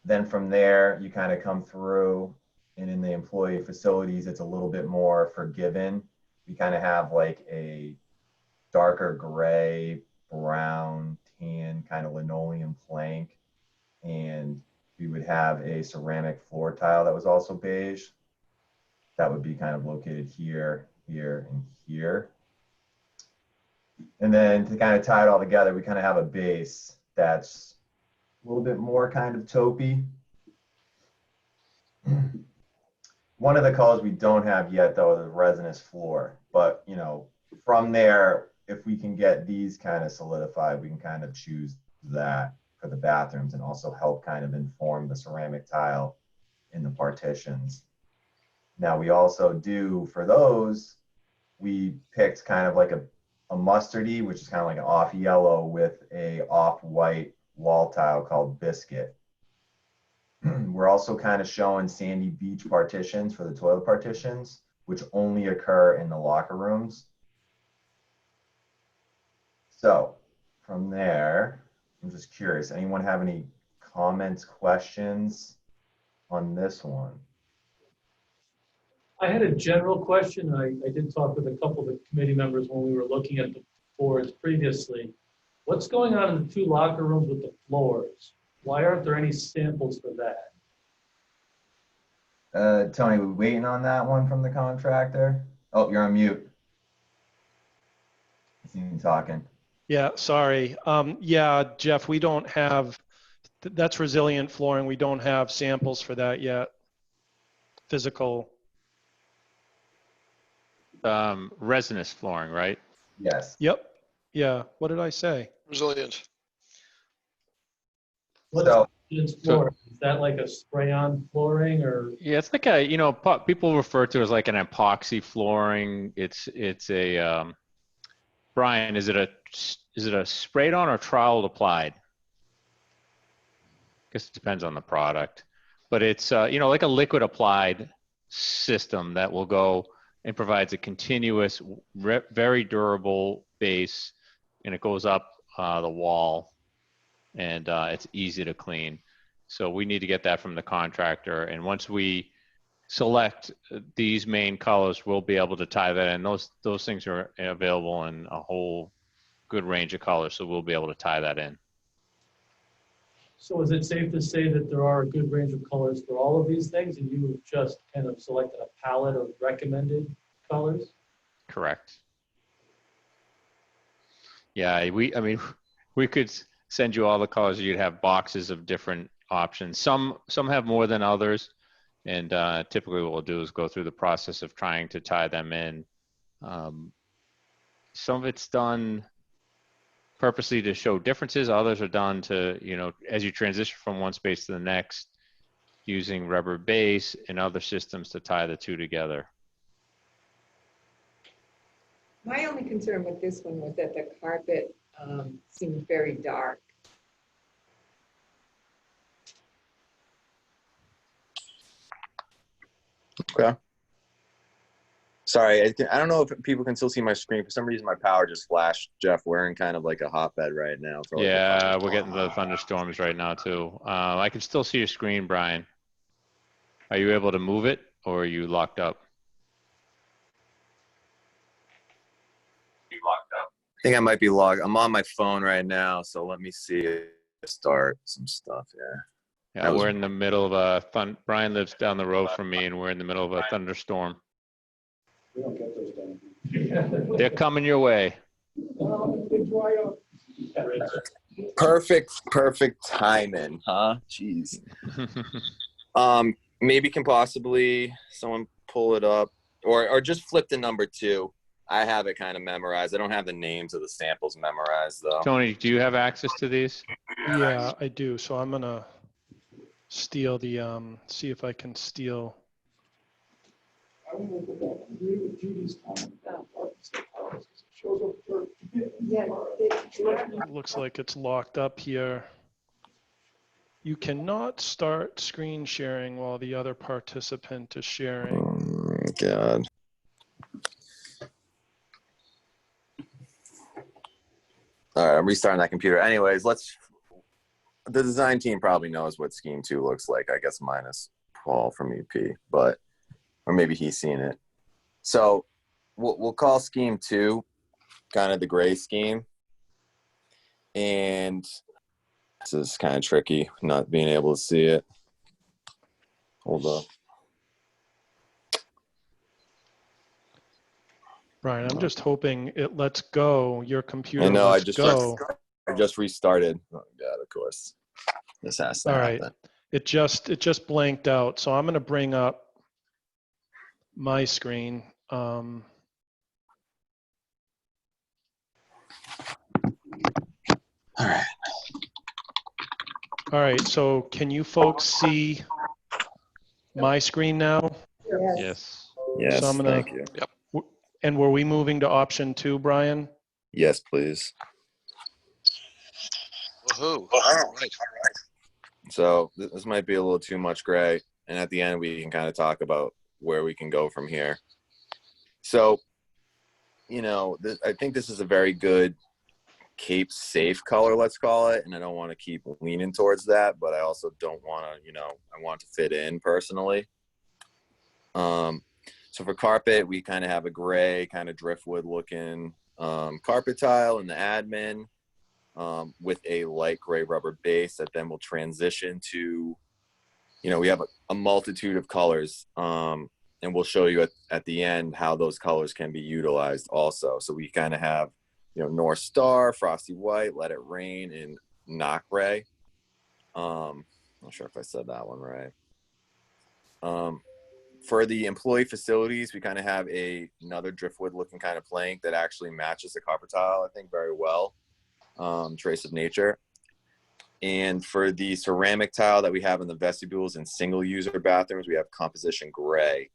Then from there, you kind of come through, and in the employee facilities, it's a little bit more forgiving. We kind of have like a darker gray, brown, tan kind of linoleum plank, and we would have a ceramic floor tile that was also beige. That would be kind of located here, here, and here. And then to kind of tie it all together, we kind of have a base that's a little bit more kind of taupey. One of the colors we don't have yet, though, is the resinous floor. But, from there, if we can get these kind of solidified, we can kind of choose that for the bathrooms and also help kind of inform the ceramic tile in the partitions. Now, we also do, for those, we picked kind of like a mustardy, which is kind of like an off yellow with a off-white wall tile called biscuit. We're also kind of showing sandy beach partitions for the toilet partitions, which only occur in the locker rooms. So from there, I'm just curious, anyone have any comments, questions on this one? I had a general question. I did talk with a couple of the committee members when we were looking at the boards previously. What's going on in the 2 locker rooms with the floors? Why aren't there any samples for that? Tony, we waiting on that one from the contractor? Oh, you're on mute. He's even talking. Yeah, sorry. Yeah, Jeff, we don't have, that's resilient flooring. We don't have samples for that yet. Physical. Resinous flooring, right? Yes. Yep. Yeah. What did I say? Resilient. So, Floor? Is that like a spray-on flooring or? Yeah, it's like people refer to it as like an epoxy flooring. It's a, Brian, is it a sprayed on or trowel applied? I guess it depends on the product, but it's, like a liquid applied system that will go and provides a continuous, very durable base, and it goes up the wall, and it's easy to clean. So we need to get that from the contractor, and once we select these main colors, we'll be able to tie that in. Those things are available in a whole good range of colors, so we'll be able to tie that in. So is it safe to say that there are a good range of colors for all of these things, and you just kind of selected a palette of recommended colors? Correct. Yeah, we could send you all the colors. You'd have boxes of different options. Some have more than others, and typically what we'll do is go through the process of trying to tie them in. Some of it's done purposely to show differences. Others are done to, as you transition from one space to the next, using rubber base and other systems to tie the two together. My only concern with this one was that the carpet seemed very dark. Okay. Sorry, I don't know if people can still see my screen. For some reason, my power just flashed. Jeff, we're in kind of like a hotbed right now. For like Yeah, we're getting the thunderstorms right now too. I can still see your screen, Brian. Are you able to move it, or are you locked up? I think I might be logged. I'm on my phone right now, so let me see. Start some stuff here. Yeah, we're in the middle of a Brian lives down the road from me, and we're in the middle of a thunderstorm. We don't get those down here. They're coming your way. They dry up. Perfect timing, huh? Jeez. Maybe can possibly someone pull it up, or just flip to number 2. I have it kind of memorized. I don't have the names of the samples memorized though. Tony, do you have access to these? Yeah, I do. So I'm gonna steal the see if I can steal. I will go back and agree with Judy's comment. shows up for. Yeah, It looks like it's locked up here. You cannot start screen sharing while the other participant is sharing. Oh, God. All right, I'm restarting that computer. Anyways, the design team probably knows what Scheme 2 looks like, I guess minus Paul from EP, or maybe he's seen it. So we'll call Scheme 2 kind of the gray scheme. And this is kind of tricky, not being able to see it. Hold up. Brian, I'm just hoping it lets go. Your computer I know, lets go. I just restarted. Oh God, of course. This has to All right. happen. It just blanked out. So I'm going to bring up my screen. All right. All right. So can you folks see my screen now? Yes. Yes, So I'm gonna- thank you. And were we moving to option 2, Brian? Yes, please. Woohoo. All right. So this might be a little too much gray. And at the end, we can kind of talk about where we can go from here. So, I think this is a very good Cape safe color, let's call it. And I don't want to keep leaning towards that, but I also don't want to, I want to fit in personally. So for carpet, we kind of have a gray, kind of driftwood looking carpet tile in the admin with a light gray rubber base that then will transition to, we have a multitude of colors. And we'll show you at the end how those colors can be utilized also. So we kind of have, North Star, Frosty White, Let It Rain, and Knock Ray. Not sure if I said that one right. For the employee facilities, we kind of have another driftwood looking kind of plank that actually matches the carpet tile, I think, very well. Trace of nature. And for the ceramic tile that we have in the vestibules and single user bathrooms, we have composition gray.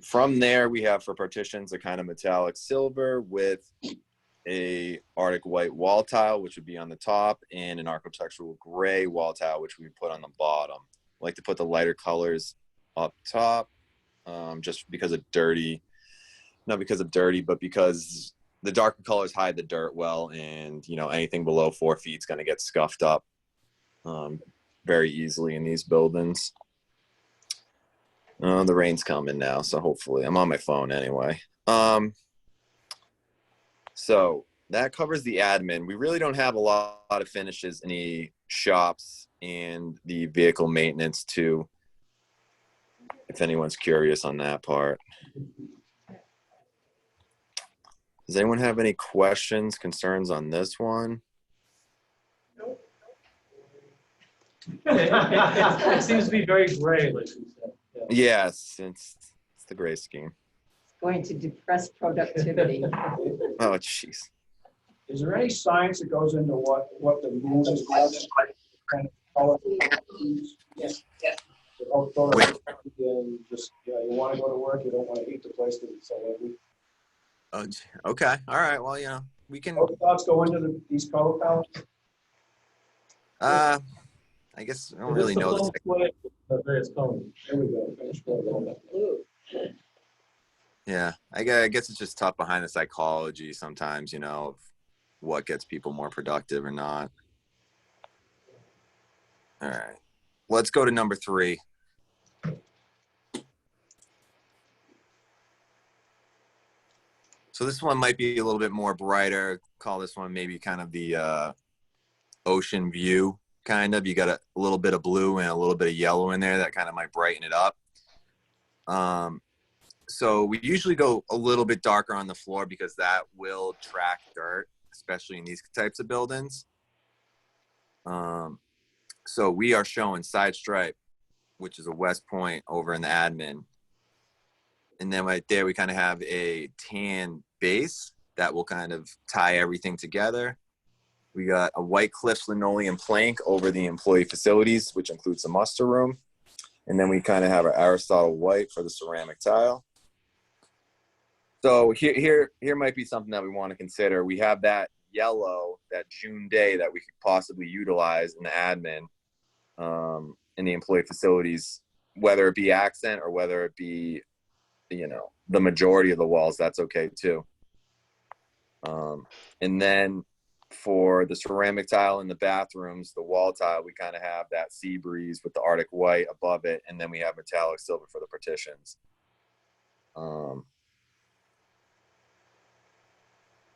From there, we have for partitions a kind of metallic silver with a Arctic white wall tile, which would be on the top, and an architectural gray wall tile, which we put on the bottom. I like to put the lighter colors up top, just because of dirty, not because of dirty, but because the darker colors hide the dirt well, and anything below 4 feet is going to get scuffed up very easily in these buildings. The rain's coming now, so hopefully I'm on my phone anyway. So that covers the admin. We really don't have a lot of finishes in the shops and the vehicle maintenance too, if anyone's curious on that part. Does anyone have any questions, concerns on this one? It seems to be very gray, like you said. Yeah. Yes, it's the gray scheme. Going to depress productivity. Oh, jeez. Is there any science that goes into what the moon is kind of color? Yes. And just, you want to go to work, you don't want to heat the place because it's so heavy. Okay. All right. Well, we can. What thoughts go into these color palettes? I guess I don't really know this. The various colors. There we go. Finish blue. Yeah, I guess it's just tough behind the psychology sometimes, of what gets people more productive or not. All right, let's go to number 3. So this one might be a little bit more brighter. Call this one maybe kind of the ocean view, kind of. You got a little bit of blue and a little bit of yellow in there that kind of might brighten it up. So we usually go a little bit darker on the floor because that will track dirt, especially in these types of buildings. So we are showing side stripe, which is a West Point over in the admin. And then right there, we kind of have a tan base that will kind of tie everything together. We got a White Cliffs linoleum plank over the employee facilities, which includes the muster room. And then we kind of have our Aristotle white for the ceramic tile. So here might be something that we want to consider. We have that yellow, that June day that we could possibly utilize in the admin, in the employee facilities, whether it be accent or whether it be, the majority of the walls, that's okay too. And then for the ceramic tile in the bathrooms, the wall tile, we kind of have that sea breeze with the Arctic white above it, and then we have metallic silver for the partitions.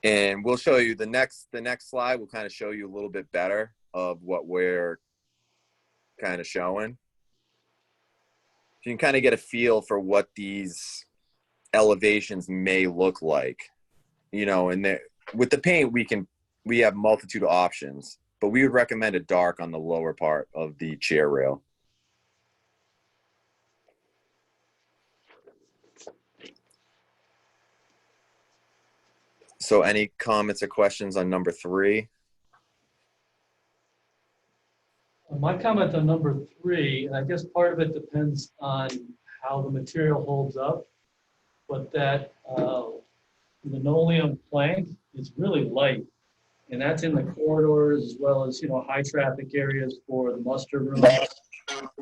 And we'll show you the next slide will kind of show you a little bit better of what we're kind of showing. You can kind of get a feel for what these elevations may look like, and with the paint, we have multitude of options, but we would recommend a dark on the lower part of the chair rail. So any comments or questions on number 3? My comment on number 3, and I guess part of it depends on how the material holds up, but that linoleum plank is really light, and that's in the corridors as well as, high traffic areas for the muster room.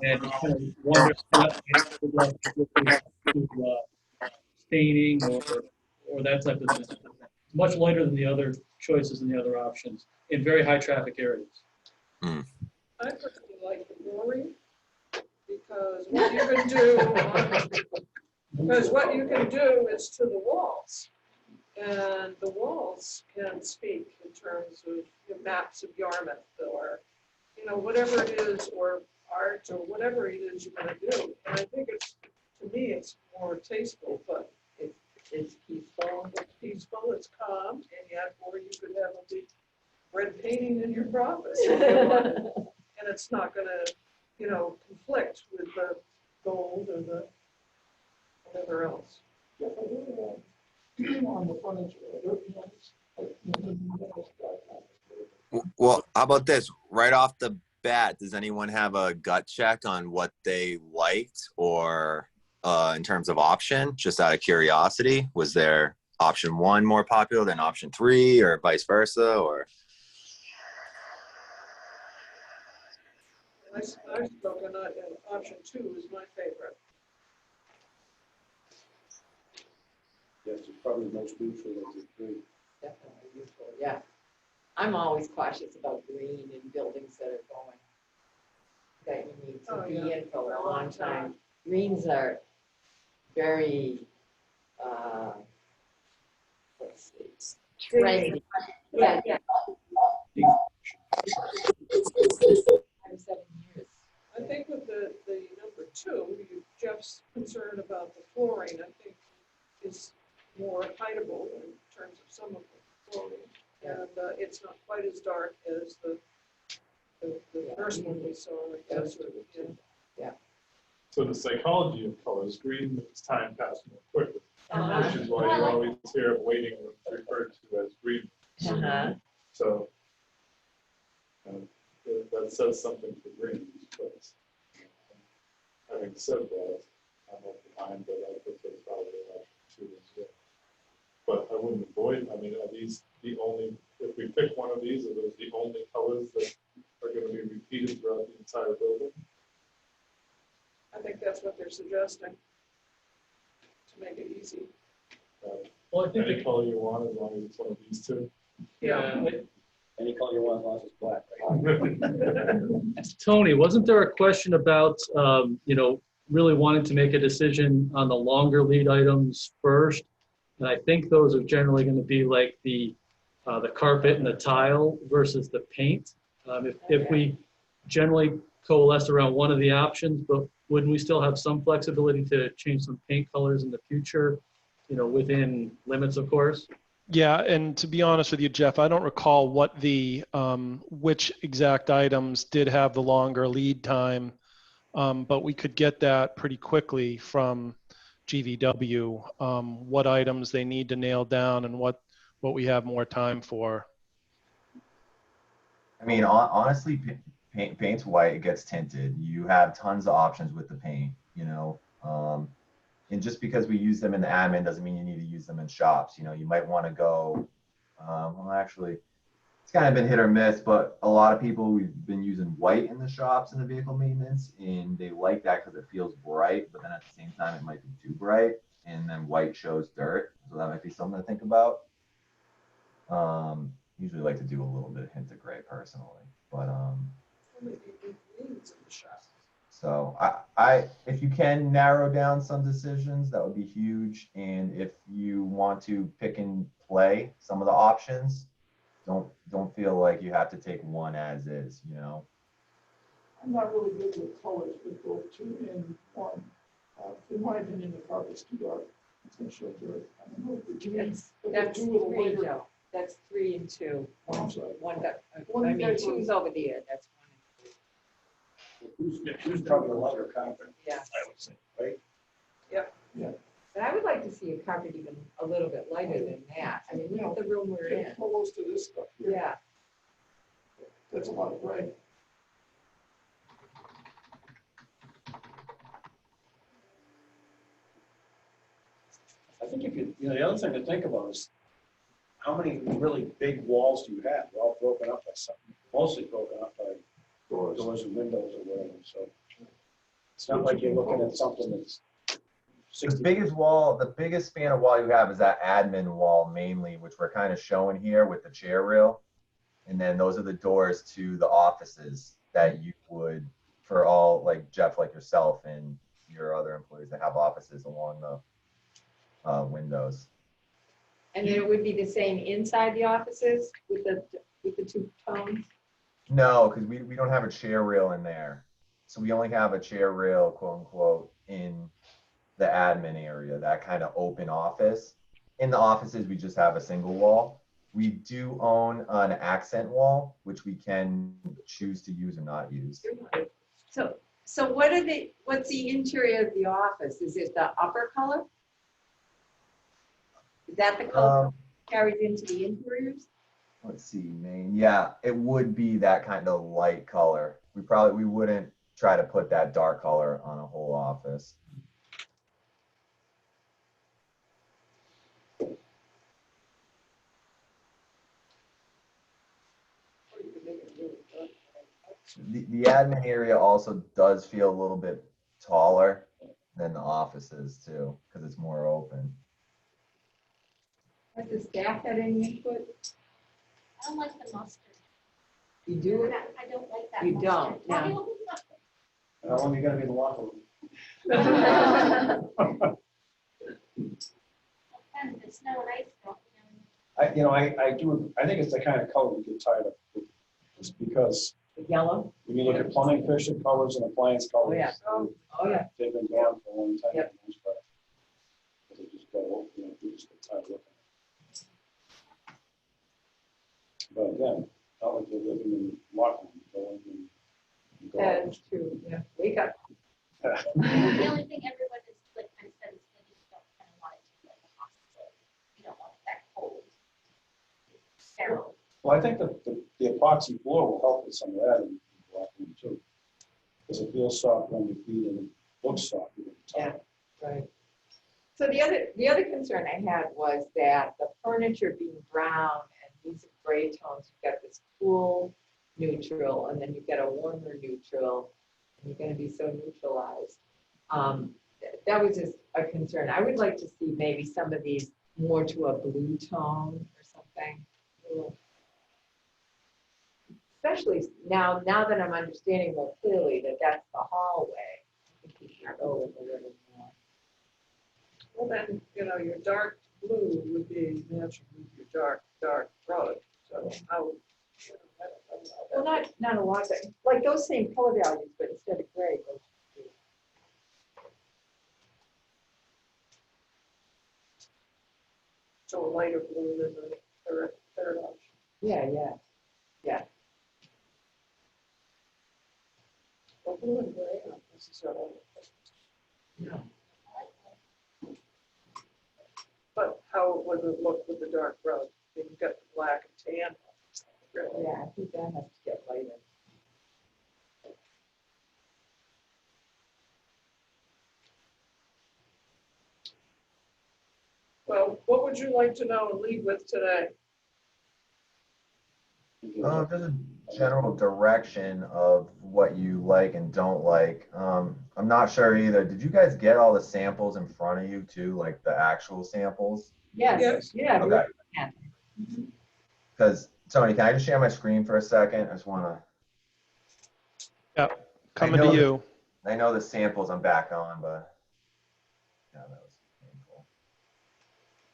And you kind of wonder what it would like to staining or that type of thing. It's much lighter than the other choices and the other options in very high traffic areas. Mm. I personally like the flooring because what you can do is to the walls. And the walls can speak in terms of maps of Yarmouth or, whatever it is, or art or whatever it is you're going to do. And I think to me, it's more tasteful, but it's peaceful. It's peaceful, it's calm, and yet, or you could have a big red painting in your office. And it's not going to, conflict with the gold or the whatever else. Yeah, but on the frontage, Well, how about this? Right off the bat, does anyone have a gut check on what they liked or in terms of option, just out of curiosity? Was there option 1 more popular than option 3 or vice versa? Or I've spoken on option 2 is my favorite. Yes, it's probably the most neutral of the 3. Definitely useful, yeah. I'm always cautious about green in buildings that are going, that you need to be in for a long time. Greens are very, let's see, trendy. Yeah. 5 to 7 years. I think with the number 2, Jeff's concern about the flooring, I think is more hideable in terms of some of the flooring. And it's not quite as dark as the first one we saw, I guess. Yeah. So the psychology of colors, green makes time pass more quickly, Uh-huh. which is why you always hear of waiting when it's referred to as green. Uh-huh. So that says something for greens, but having said that, I'm not behind, but I think there's probably option 2 as well. But I wouldn't avoid, are these the only, if we pick one of these, are those the only colors that are going to be repeated throughout the entire building? I think that's what they're suggesting to make it easy. Well, I think Any color you want, as long as it's one of these 2. Any color you want, as long as it's black, right? Tony, wasn't there a question about, really wanting to make a decision on the longer lead items first? And I think those are generally going to be like the carpet and the tile versus the paint. If we generally coalesce around one of the options, but wouldn't we still have some flexibility to change some paint colors in the future, within limits, of course? Yeah, and to be honest with you, Jeff, I don't recall what which exact items did have the longer lead time, but we could get that pretty quickly from GVW, what items they need to nail down and what we have more time for. Honestly, paint's white, it gets tinted. You have tons of options with the paint, And just because we use them in the admin doesn't mean you need to use them in shops. You know, you might want to go, well, actually, it's kind of been hit or miss, but a lot of people, we've been using white in the shops in the vehicle maintenance, and they like that because it feels bright, but then at the same time, it might be too bright, and then white shows dirt. So that might be something to think about. Usually like to do a little bit of hint of gray personally, but so if you can narrow down some decisions, that would be huge. And if you want to pick and play some of the options, don't feel like you have to take one as is, you know. I'm not really good with colors, but both 2 and 1. In my opinion, the carpet's too dark. It's gonna show dirt. I don't know if the green, That's 2 with a 3, lighter. Joe. That's 3 and 2. Oh, I'm sorry. One got, One I mean, guy was- 2's over there, that's 1 and 3. Who's probably a lighter carpet, Yeah, I would say, right? but I would like to see a carpet even a little bit lighter than that. I mean, look at the room we're in. Get close to this stuff here. Yeah, That's a lot of gray. I think if you know, the other thing to think about is how many really big walls do you have? They're all broken up by something, mostly broken up by doors and windows or whatever, so. It's not like you're looking at something that's The 60. biggest span of wall you have is that admin wall mainly, which we're kind of showing here with the chair rail. And then those are the doors to the offices that you would, for all, like Jeff, like yourself and your other employees that have offices along the windows. and then it would be the same inside the offices with the 2 tones? No, because we don't have a chair rail in there. So we only have a chair rail, quote unquote, in the admin area, that kind of open office. In the offices, we just have a single wall. We do own an accent wall, which we can choose to use or not use. So what's the interior of the office? Is it the upper color? Is that the color carried into the interiors? Let's see, Maine. Yeah, it would be that kind of light color. We wouldn't try to put that dark color on a whole office. The admin area also does feel a little bit taller than the offices too, because it's more open. Has the staff had any input? I don't like the mustard. You do? I don't like that You mustard. don't, no. How long are you gonna be in the locker room? And the snow and ice stuff, I think it's the kind of color we get tired of. Just because The yellow? when you look at plumbing fixture colors and appliance colors. yeah. Oh, yeah. They've been gone for a long time. Yep. But they just go, we just get tired of looking. But again, not like you're living in the locker room, going and go out. That's true, yeah. Wake up. The only thing everyone is like kind of said is that you don't kind of want it to be like a hospital. You don't want it that cold. Sterile. Well, I think that the epoxy floor will help with some of that in the locker room too. Because it feels soft on your feet and it looks soft when you're Yeah. tired. Right. So the other concern I had was that the furniture being brown and these gray tones, you've got this cool neutral, and then you've got a warmer neutral, and you're gonna be so neutralized. That was just a concern. I would like to see maybe some of these more to a blue tone or something. Especially now that I'm understanding more clearly that that's the hallway. I think we should go with a little more. Well, then, your dark blue would be matching with your dark rug. So how, Well, not a lot, but like those same color values, but instead of gray, goes to blue. so a lighter blue than the third option. Yeah. Well, blue and gray aren't necessarily. No. But how would it look with the dark rug? You've got the black and tan. Really. Yeah, I think that has to get lighter. Well, what would you like to know and leave with today? Just a general direction of what you like and don't like. I'm not sure either. Did you guys get all the samples in front of you too, like the actual samples? Yes, yeah. Okay. Yeah. Because Tony, can I just share my screen for a second? I just want to. Yeah, coming know to that- you. I know the samples I'm back on, but yeah, that was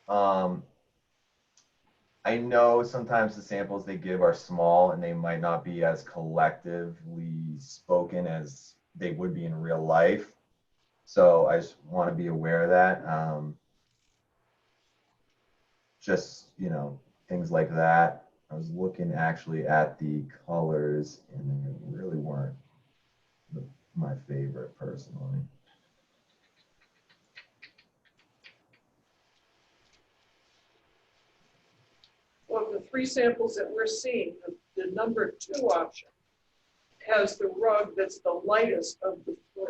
painful. I know sometimes the samples they give are small and they might not be as collectively spoken as they would be in real life. So I just want to be aware of that. Just, things like that. I was looking actually at the colors and they really weren't my favorite personally. Well, the three samples that we're seeing, the number 2 option has the rug that's the lightest of the 3.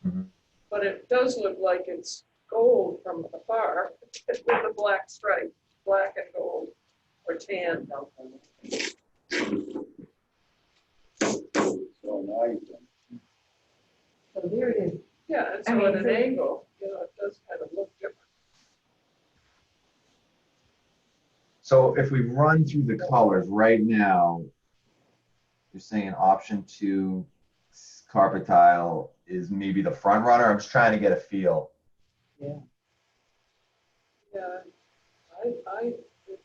Mhm. But it does look like it's gold from afar with the black stripe, black and gold or tan. So now you can. So there it is. Yeah, and I so mean, at an so- angle, it does kind of look different. So if we run through the colors right now, you're saying option 2 carpet tile is maybe the front runner. I'm just trying to get a feel. Yeah,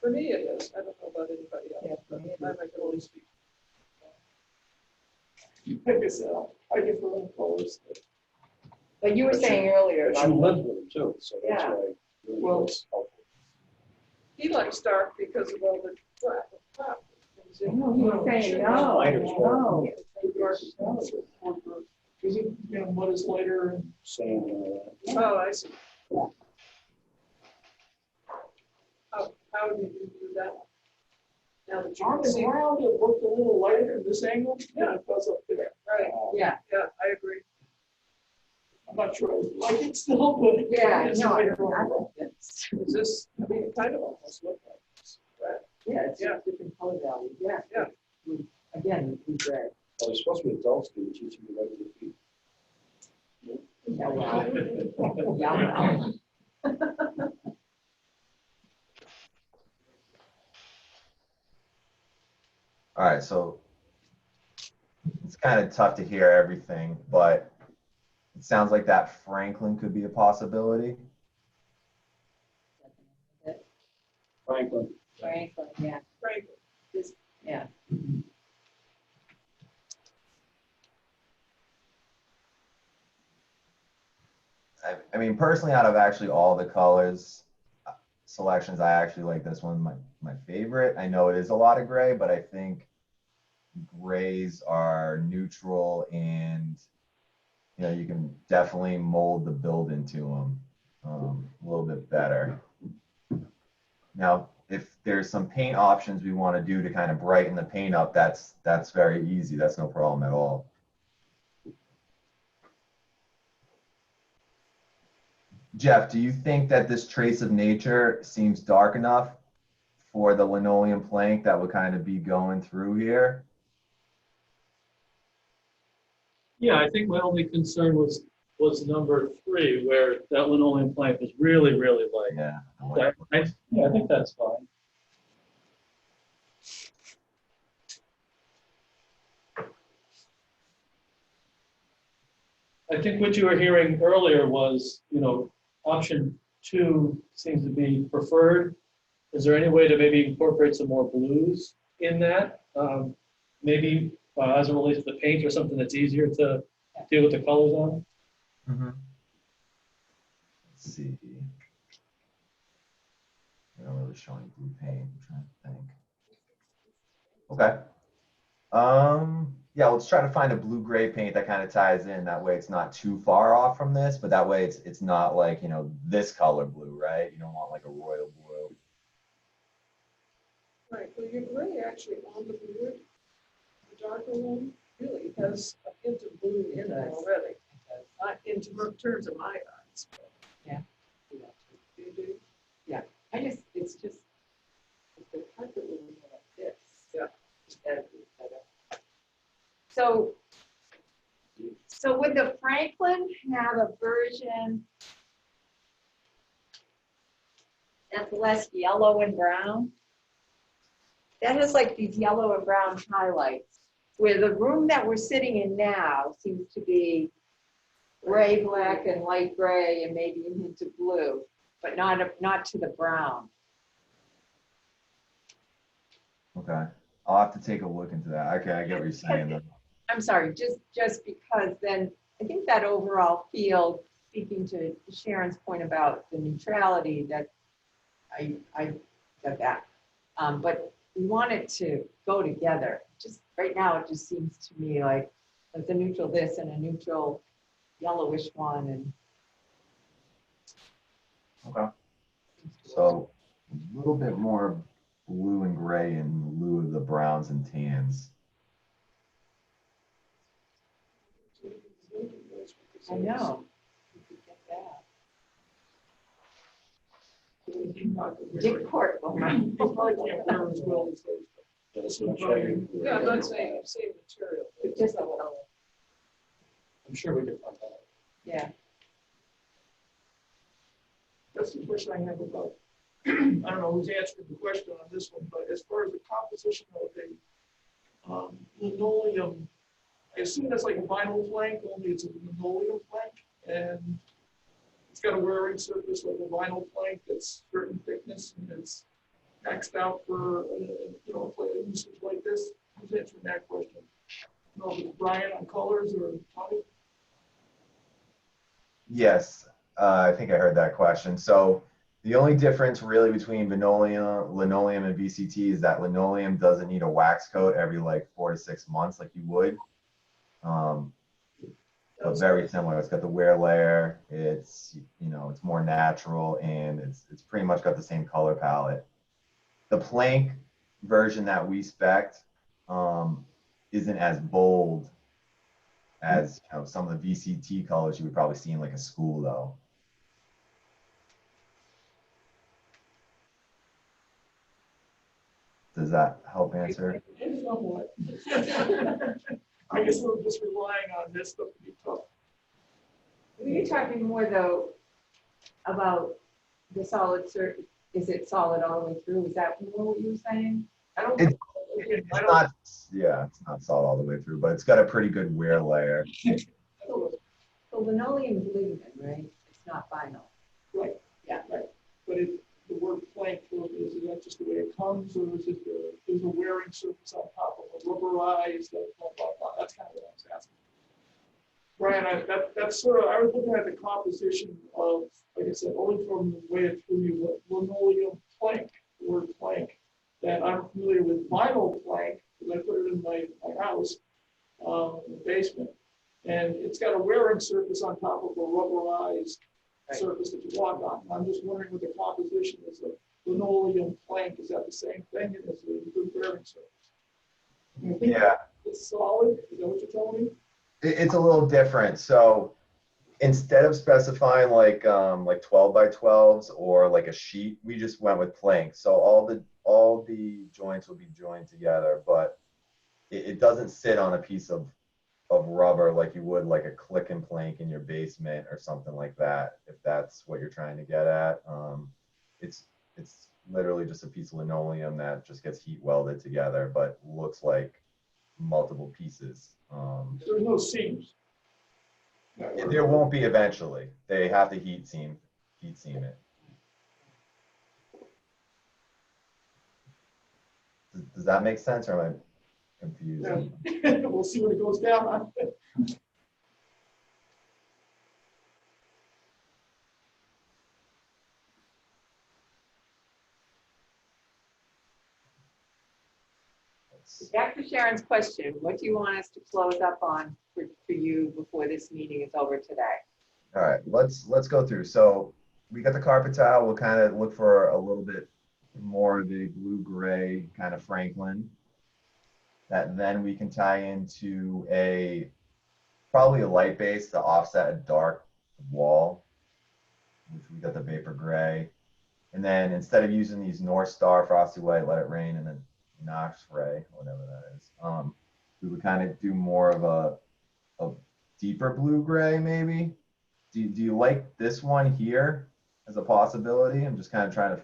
for me it is. I don't know about anybody else. Yeah, for me it I can only speak. Like I said, I get the little colors. But you were saying earlier But you about, lived with them too, so that's Yeah. why it really Well- was helpful. He likes dark because of all the crap. I know, he was saying no, Lighter no. Because mud is lighter and Saying, Oh, I see. How did you do that? Now that you on can the see, ground, it looked a little lighter in this angle than it does up there. right, Yeah, yeah, I agree. I'm not sure I like it still, but. yeah, it's no, lighter I on the think it's, Is this, I mean, it kind of almost looked like this, right? yeah, it's Yeah. just different color values, yeah. Yeah. Again, we gray. well, they're supposed to be adults to teach you to write your feet. Yeah, well, yeah, well. All right, so it's kind of tough to hear everything, but it sounds like that Franklin could be a possibility. Franklin. Franklin, yeah, Frank, yeah. I mean, personally, out of actually all the colors selections, I actually like this one my favorite. I know it is a lot of gray, but I think grays are neutral and you can definitely mold the build into them a little bit better. Now, if there's some paint options we want to do to kind of brighten the paint up, that's very easy. That's no problem at all. Jeff, do you think that this trace of nature seems dark enough for the linoleum plank that would kind of be going through here? Yeah, I think my only concern was number 3, where that linoleum plank was really, really light. Yeah. I think that's fine. I think what you were hearing earlier was, option 2 seems to be preferred. Is there any way to maybe incorporate some more blues in that? Maybe as it relates to the paint or something that's easier to deal with the colors on? Mm-hmm. Let's see. They're not really showing blue paint. I'm trying to think. Okay. Yeah, let's try to find a blue-gray paint that kind of ties in. That way it's not too far off from this, but that way it's not like, this color blue, right? You don't want like a royal blue. right, well, your gray actually on the board, the darker one, really has a hint of blue in it already. Not in terms of my eyes. but Yeah. You do? it's just, if the carpet would be like this. Yeah. That'd be better. So would the Franklin have a version that's less yellow and brown? That has like these yellow and brown highlights, where the room that we're sitting in now seems to be gray, black, and light gray, and maybe a hint of blue, but not to the brown. Okay, I'll have to take a look into that. Okay, I get what you're saying though. I'm sorry, just because then I think that overall feel, speaking to Sharon's point about the neutrality, that I got that. But we want it to go together. Just right now, it just seems to me like there's a neutral this and a neutral yellowish one, and Okay. So a little bit more blue and gray in lieu of the browns and tans. I know. You could get that. Dick Court will run. He probably can't wear as well as those. That's what I'm saying. Yeah, I'm not saying same material. It's just a color. I'm sure we can find that. Yeah. That's the question I have about, I don't know who's answering the question on this one, but as far as the composition of a linoleum, I assume that's like a vinyl plank, only it's a linoleum plank, and it's got a wearing surface like a vinyl plank that's certain thickness, and it's maxed out for, a usage like this. Who's answering that question? No, if it's Brian on colors or Tommy? Yes, I think I heard that question. So the only difference really between linoleum and VCT is that linoleum doesn't need a wax coat every like 4 to 6 months like you would. But very similar. It's got the wear layer. It's it's more natural, and it's pretty much got the same color palette. The plank version that we spec'd isn't as bold as some of the VCT colors you would probably see in like a school though. Does that help answer? Somewhat. I guess we're just relying on this stuff to be tough. You're talking more though about the solid surface. Is it solid all the way through? Is that more what you were saying? I don't. It's not, yeah, it's not solid all the way through, but it's got a pretty good wear layer. So linoleum is lignin, right? It's not vinyl. Right. Yeah. Right. But the word plank, is that just the way it comes, or is it there's a wearing surface on top of a rubberized, blah, blah, blah. That's kind of what I was asking. Brian, that's sort of, I was looking at the composition of, like I said, only from the way it threw you, linoleum plank, the word plank, that I'm familiar with vinyl plank, because I put it in my house, in the basement. And it's got a wearing surface on top of a rubberized surface that you walk on. I'm just wondering what the composition is of linoleum plank. Is that the same thing? And is it a good wearing surface? Yeah. It's solid? Is that what you're telling me? It's a little different. So instead of specifying like 12 by 12s or like a sheet, we just went with plank. So all the joints will be joined together, but it doesn't sit on a piece of rubber like you would like a click and plank in your basement or something like that, if that's what you're trying to get at. It's literally just a piece of linoleum that just gets heat welded together, but looks like multiple pieces. There's no seams. There won't be eventually. They have to heat seam it. Does that make sense, or am I confused? Yeah. We'll see when it goes down on. Back to Sharon's question, what do you want us to close up on for you before this meeting is over today? All right, let's go through. So we got the carpet tile. We'll kind of look for a little bit more of the blue-gray kind of Franklin. That then we can tie into probably a light base to offset a dark wall, which we got the vapor gray. And And then instead of using these North Star Frosty White, Let It Rain, and then Knox Ray, whatever that is, we would kind of do more of a deeper blue gray maybe. Do you like this one here as a possibility? I'm just kind of trying to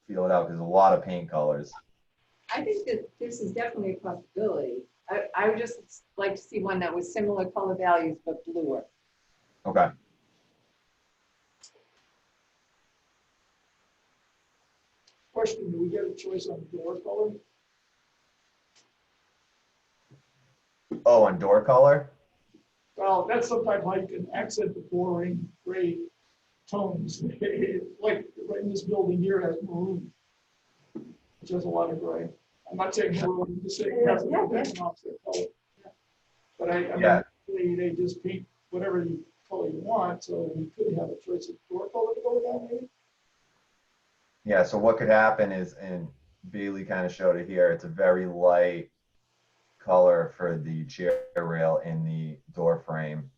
feel it out because there's a lot of paint colors. I think that this is definitely a possibility. I would just like to see one that was similar color values but bluer. Okay. Question, do we get a choice on door color? Oh, on door color? Well, that's sometimes how you can accent the boring gray tones. Like right in this building here has maroon, which has a lot of gray. I'm not saying maroon, I'm just saying it has an opposite color. But I Yeah. mean, they just paint whatever color you want, so we could have a choice of door color to go with that maybe. Yeah, so what could happen is, and Bailey kind of showed it here, it's a very light color for the chair rail in the door frame.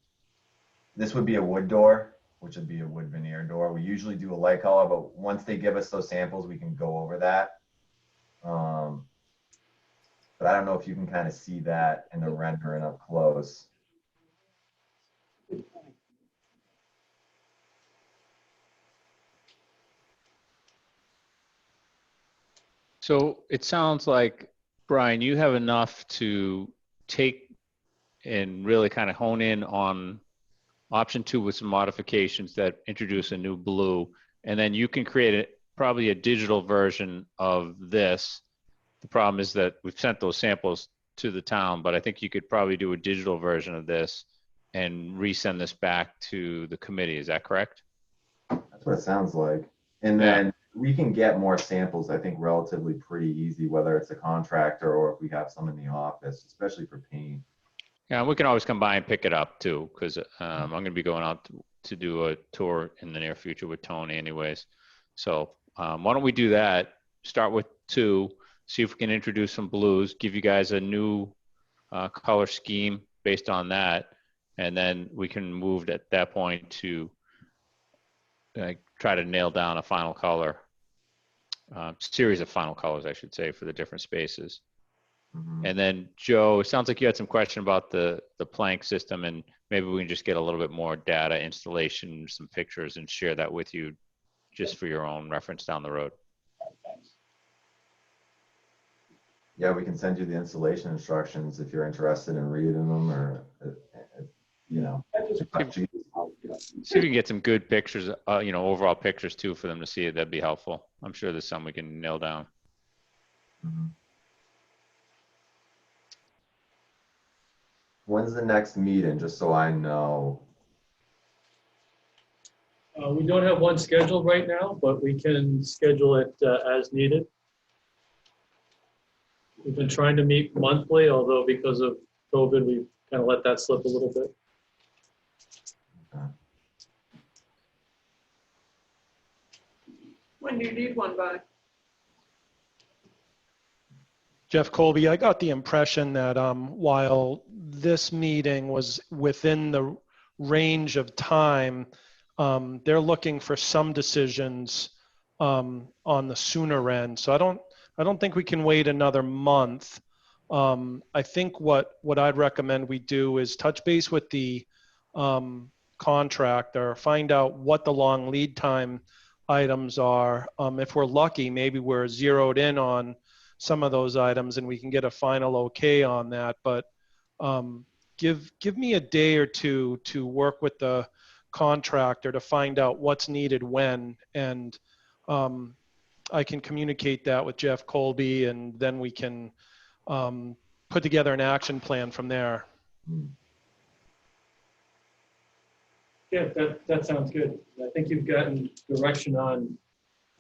This would be a wood door, which would be a wood veneer door. We usually do a light color, but once they give us those samples, we can go over that. But I don't know if you can kind of see that in the rendering up close. So it sounds like, Brian, you have enough to take and really kind of hone in on option 2 with some modifications that introduce a new blue, and then you can create probably a digital version of this. The problem is that we've sent those samples to the town, but I think you could probably do a digital version of this and resend this back to the committee. Is that correct? That's what it sounds like. And then we can get more samples, I think, relatively pretty easy, whether it's a contractor or if we have some in the office, especially for paint. Yeah, we can always come by and pick it up too, because I'm going to be going out to do a tour in the near future with Tony anyways. So why don't we do that? Start with 2, see if we can introduce some blues, give you guys a new color scheme based on that, and then we can move at that point to try to nail down a final color, series of final colors, I should say, for the different spaces. Mm-hmm. And then Joe, it sounds like you had some question about the plank system, and maybe we can just get a little bit more data, installation, some pictures, and share that with you just for your own reference down the road. Yeah, we can send you the installation instructions if you're interested in reading them, or, you know. See if we can get some good pictures, overall pictures too for them to see. That'd be helpful. I'm sure there's some we can nail down. Mm-hmm. When's the next meeting, just so I know? We don't have one scheduled right now, but we can schedule it as needed. We've been trying to meet monthly, although because of COVID, we've kind of let that slip a little bit. Okay. When do you need one by? Jeff Colby, I got the impression that while this meeting was within the range of time, they're looking for some decisions on the sooner end. So I don't think we can wait another month. I think what I'd recommend we do is touch base with the contractor, find out what the long lead time items are. If we're lucky, maybe we're zeroed in on some of those items and we can get a final okay on that. But give me a day or two to work with the contractor to find out what's needed when, and I can communicate that with Jeff Colby, and then we can put together an action plan from there. Yeah, that sounds good. I think you've gotten direction on,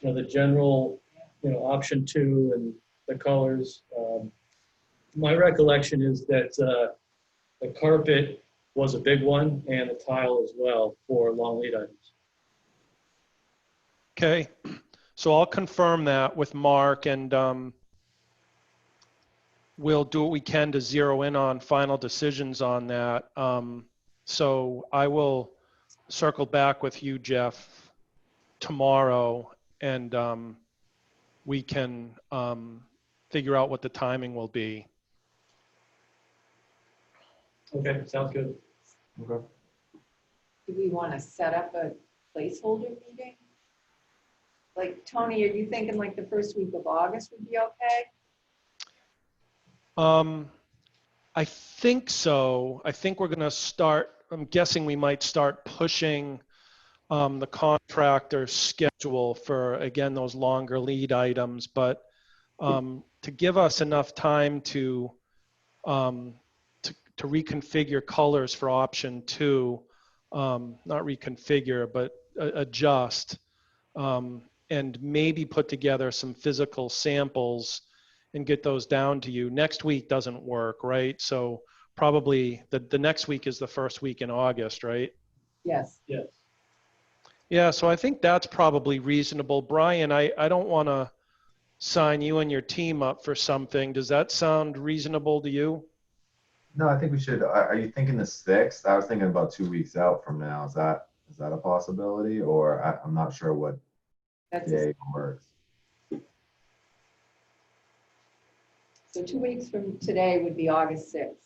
the general, option 2 and the colors. My recollection is that the carpet was a big one and the tile as well for long lead items. Okay, so I'll confirm that with Mark, and we'll do what we can to zero in on final decisions on that. So I will circle back with you, Jeff, tomorrow, and we can figure out what the timing will be. Okay, sounds good. Okay. Do we want to set up a placeholder meeting? Like, Tony, are you thinking like the first week of August would be okay? I think so. I think we're going to start, I'm guessing we might start pushing the contractor schedule for, again, those longer lead items, but to give us enough time to reconfigure colors for option 2, not reconfigure, but adjust, and maybe put together some physical samples and get those down to you. Next week doesn't work, right? So probably the next week is the first week in August, right? Yes. Yes. Yeah, so I think that's probably reasonable. Brian, I don't want to sign you and your team up for something. Does that sound reasonable to you? No, I think we should. Are you thinking the 6th? I was thinking about 2 weeks out from now. Is that a possibility, or I'm not sure what That's day works. so 2 weeks from today would be August 6th.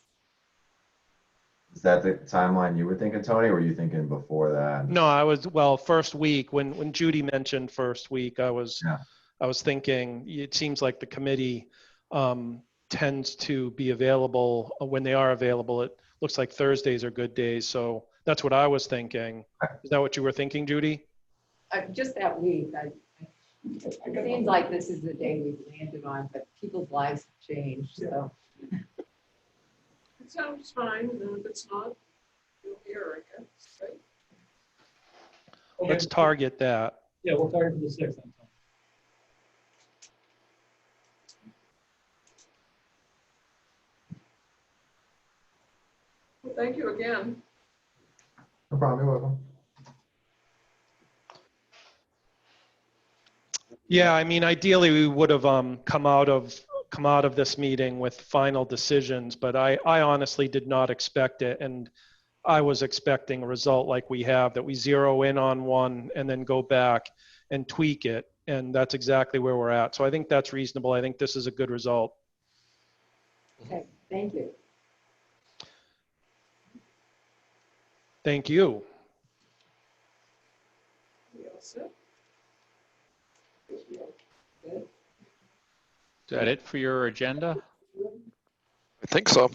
Is that the timeline you were thinking, Tony, or were you thinking before that? No, I was, well, first week, when Judy mentioned first week, I was thinking, it seems like the committee tends to be available when they are available. It looks like Thursdays are good days. So that's what I was thinking. Is that what you were thinking, Judy? Just that week. It seems like this is the day we've landed on, but people's lives have changed, so. It sounds fine, and if it's not, you'll hear, I guess, right? Okay. Let's target that. Yeah, we'll target for the 6th. Then. Well, thank you again. No problem. You're welcome. Yeah, I mean, ideally we would have come out of this meeting with final decisions, but I honestly did not expect it, and I was expecting a result like we have, that we zero in on one and then go back and tweak it, and that's exactly where we're at. So I think that's reasonable. I think this is a good result. Okay, thank you. Thank you. We all set? Good. Is that it for your agenda? I think so.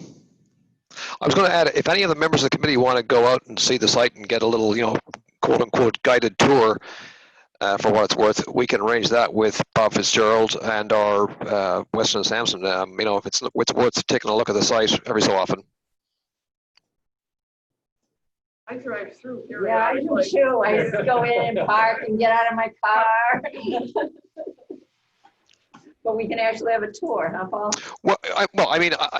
I was going to add, if any of the members of the committee want to go out and see the site and get a little, quote unquote guided tour, for what it's worth, we can arrange that with Bob Fitzgerald and our Weston and Sampson. If it's worth taking a look at the site every so often. I drive through here. Yeah, I do too. I just go in and park and get out of my car. But we can actually have a tour, huh, Paul? Well,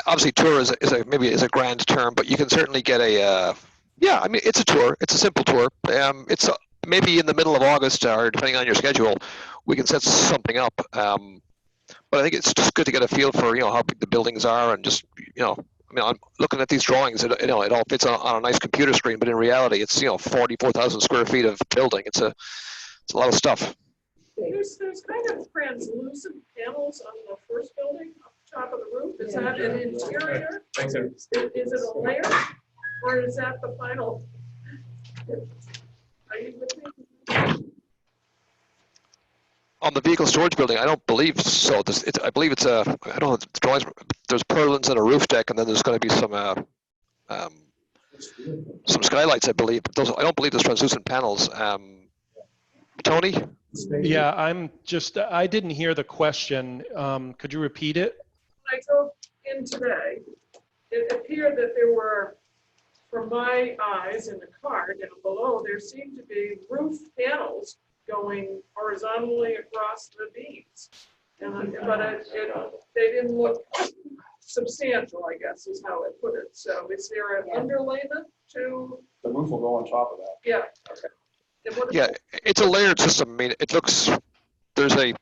obviously, tour is a grand term, but you can certainly get a. It's a tour. It's a simple tour. It's maybe in the middle of August, or depending on your schedule, we can set something up. But I think it's just good to get a feel for how big the buildings are, and just I'm looking at these drawings. It all fits on a nice computer screen, but in reality, it's 44,000 square feet of building. It's a lot of stuff. There's kind of translucent panels on the first building, up the top of the roof. Is that an interior? Thanks, sir. Is it a layer, or is that the final? Are you with me? On the vehicle storage building, I don't believe so. I believe it's I don't know the drawings. There's purlins and a roof deck, and then there's going to be some skylights, I believe. But I don't believe there's translucent panels. Tony? Yeah, I didn't hear the question. Could you repeat it? When I drove in today, it appeared that there were, from my eyes in the car down below, there seemed to be roof panels going horizontally across the beams. But they didn't look substantial, I guess, is how I put it. So is there an underlayment to? The roof will go on top of that. Yeah. Okay. Yeah, it's a layered system. I mean, there's a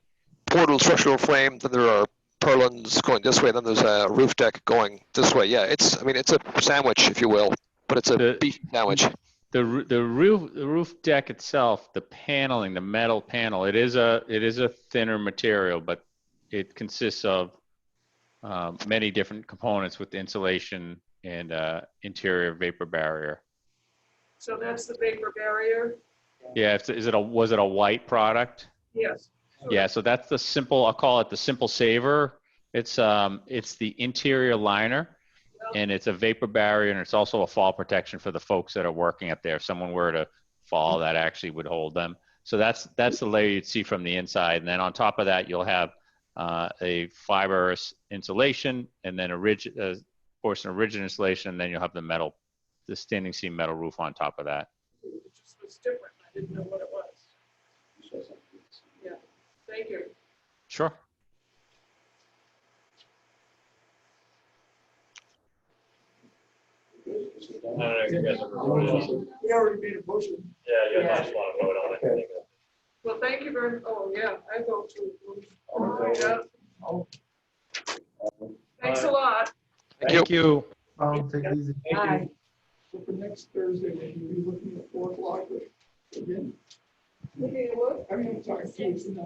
portal structural frame, then there are purlins going this way, then there's a roof deck going this way. Yeah, it's a sandwich, if you will, but it's a beefy sandwich. The roof deck itself, the paneling, the metal panel, it is a thinner material, but it consists of many different components with insulation and interior vapor barrier. So that's the vapor barrier? Yeah, was it a white product? Yes. Yeah, so that's the simple, I'll call it the simple saver. It's the interior liner, and it's a vapor barrier, and it's also a fall protection for the folks that are working up there. If someone were to fall, that actually would hold them. So that's the layer you'd see from the inside. And then on top of that, you'll have a fibrous insulation, and then a portion of rigid insulation, and then you'll have the standing seam metal roof on top of that. It just was different. I didn't know what it was. Yeah, thank you. Sure. We already made a motion. Yeah, Yeah. just want to vote on it. Well, thank you very, oh, yeah, I vote to. Okay. Yeah. Thanks a lot. Thank you. Take it easy. Bye. So for next Thursday, maybe we'll be looking at 4 o'clock again. Looking at what? I mean, I'm sorry, 6 and